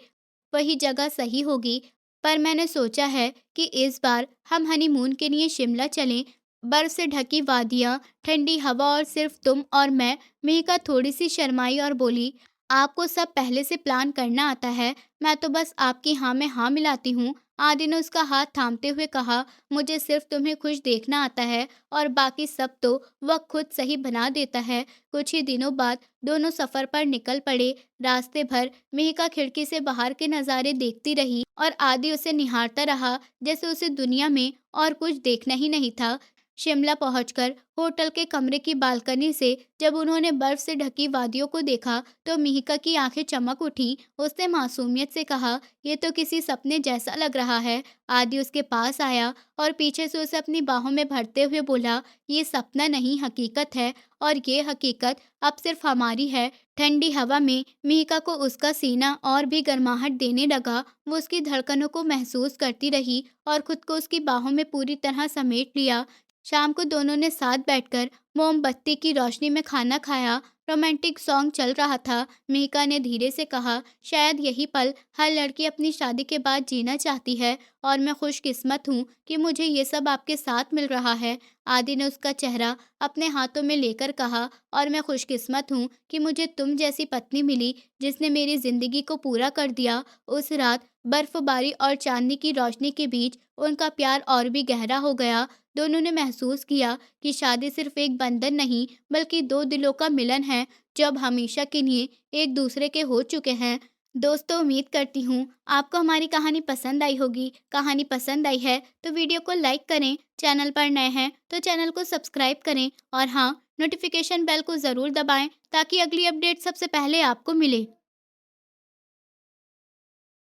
वही जगह सही होगी। पर मैंने सोचा है कि इस बार हम हनीमून के लिए शिमला चलें। बर्फ से ढकी वादियाँ, ठंडी हवा और सिर्फ तुम और मैं। मेहिका थोड़ी सी शर्माई और बोली, आपको सब पहले से प्लान करना आता है, मैं तो बस आपकी हाँ में हाँ मिलाती हूँ। आदि ने उसका हाथ थामते हुए कहा, मुझे सिर्फ तुम्हें खुश देखना आता है और बाकी सब तो वक्त खुद सही बना देता है। कुछ ही दिनों बाद दोनों सफर पर निकल पड़े। रास्ते भर मिहिका खिड़की से बाहर के नज़ारे देखती रही और आदि उसे निहारता रहा, जैसे उसे दुनिया में और कुछ देखना ही नहीं था। शिमला पहुंचकर होटल के कमरे की बालकनी से जब उन्होंने बर्फ से ढकी वादियों को देखा तो मिहिका की आंखें चमक उठी। उसने मासूमियत से कहा, ये तो किसी सपने जैसा लग रहा है। आदि उसके पास आया और पीछे से उसे अपनी बाहों में भरते हुए बोला, ये सपना नहीं, हकीकत है। और ये हकीकत अब सिर्फ हमारी है। ठंडी हवा में मिहिका को उसका सीना और भी गर्माहट देने लगा। वो उसकी धड़कनों को महसूस करती रही और खुद को उसकी बाहों में पूरी तरह समेट लिया। शाम को दोनों ने साथ बैठकर मोमबत्ती की रोशनी में खाना खाया। रोमांटिक सॉन्ग चल रहा था। मिहिका ने धीरे से कहा, शायद यही पल हर लड़की अपनी शादी के बाद जीना चाहती है और मैं खुशकिस्मत हूँ कि मुझे ये सब आपके साथ मिल रहा है। आदि ने उसका चेहरा अपने हाथों में लेकर कहा, और मैं खुशकिस्मत हूँ कि मुझे तुम जैसी पत्नी मिली जिसने मेरी जिंदगी को पूरा कर दिया। उस रात बर्फबारी और चांदनी की रोशनी के बीच उनका प्यार और भी गहरा हो गया। दोनों ने महसूस किया कि शादी सिर्फ एक बंधन नहीं, बल्कि दो दिलों का मिलन है जो अब हमेशा के लिए एक दूसरे के हो चुके हैं। दोस्तों, उम्मीद करती हूँ आपको हमारी कहानी पसंद आई होगी। कहानी पसंद आई है तो वीडियो को लाइक करें, चैनल पर नए हैं तो चैनल को सब्सक्राइब करें और हाँ, नोटिफिकेशन बेल को ज़रूर दबाएं ताकि अगली अपडेट सबसे पहले आपको मिले।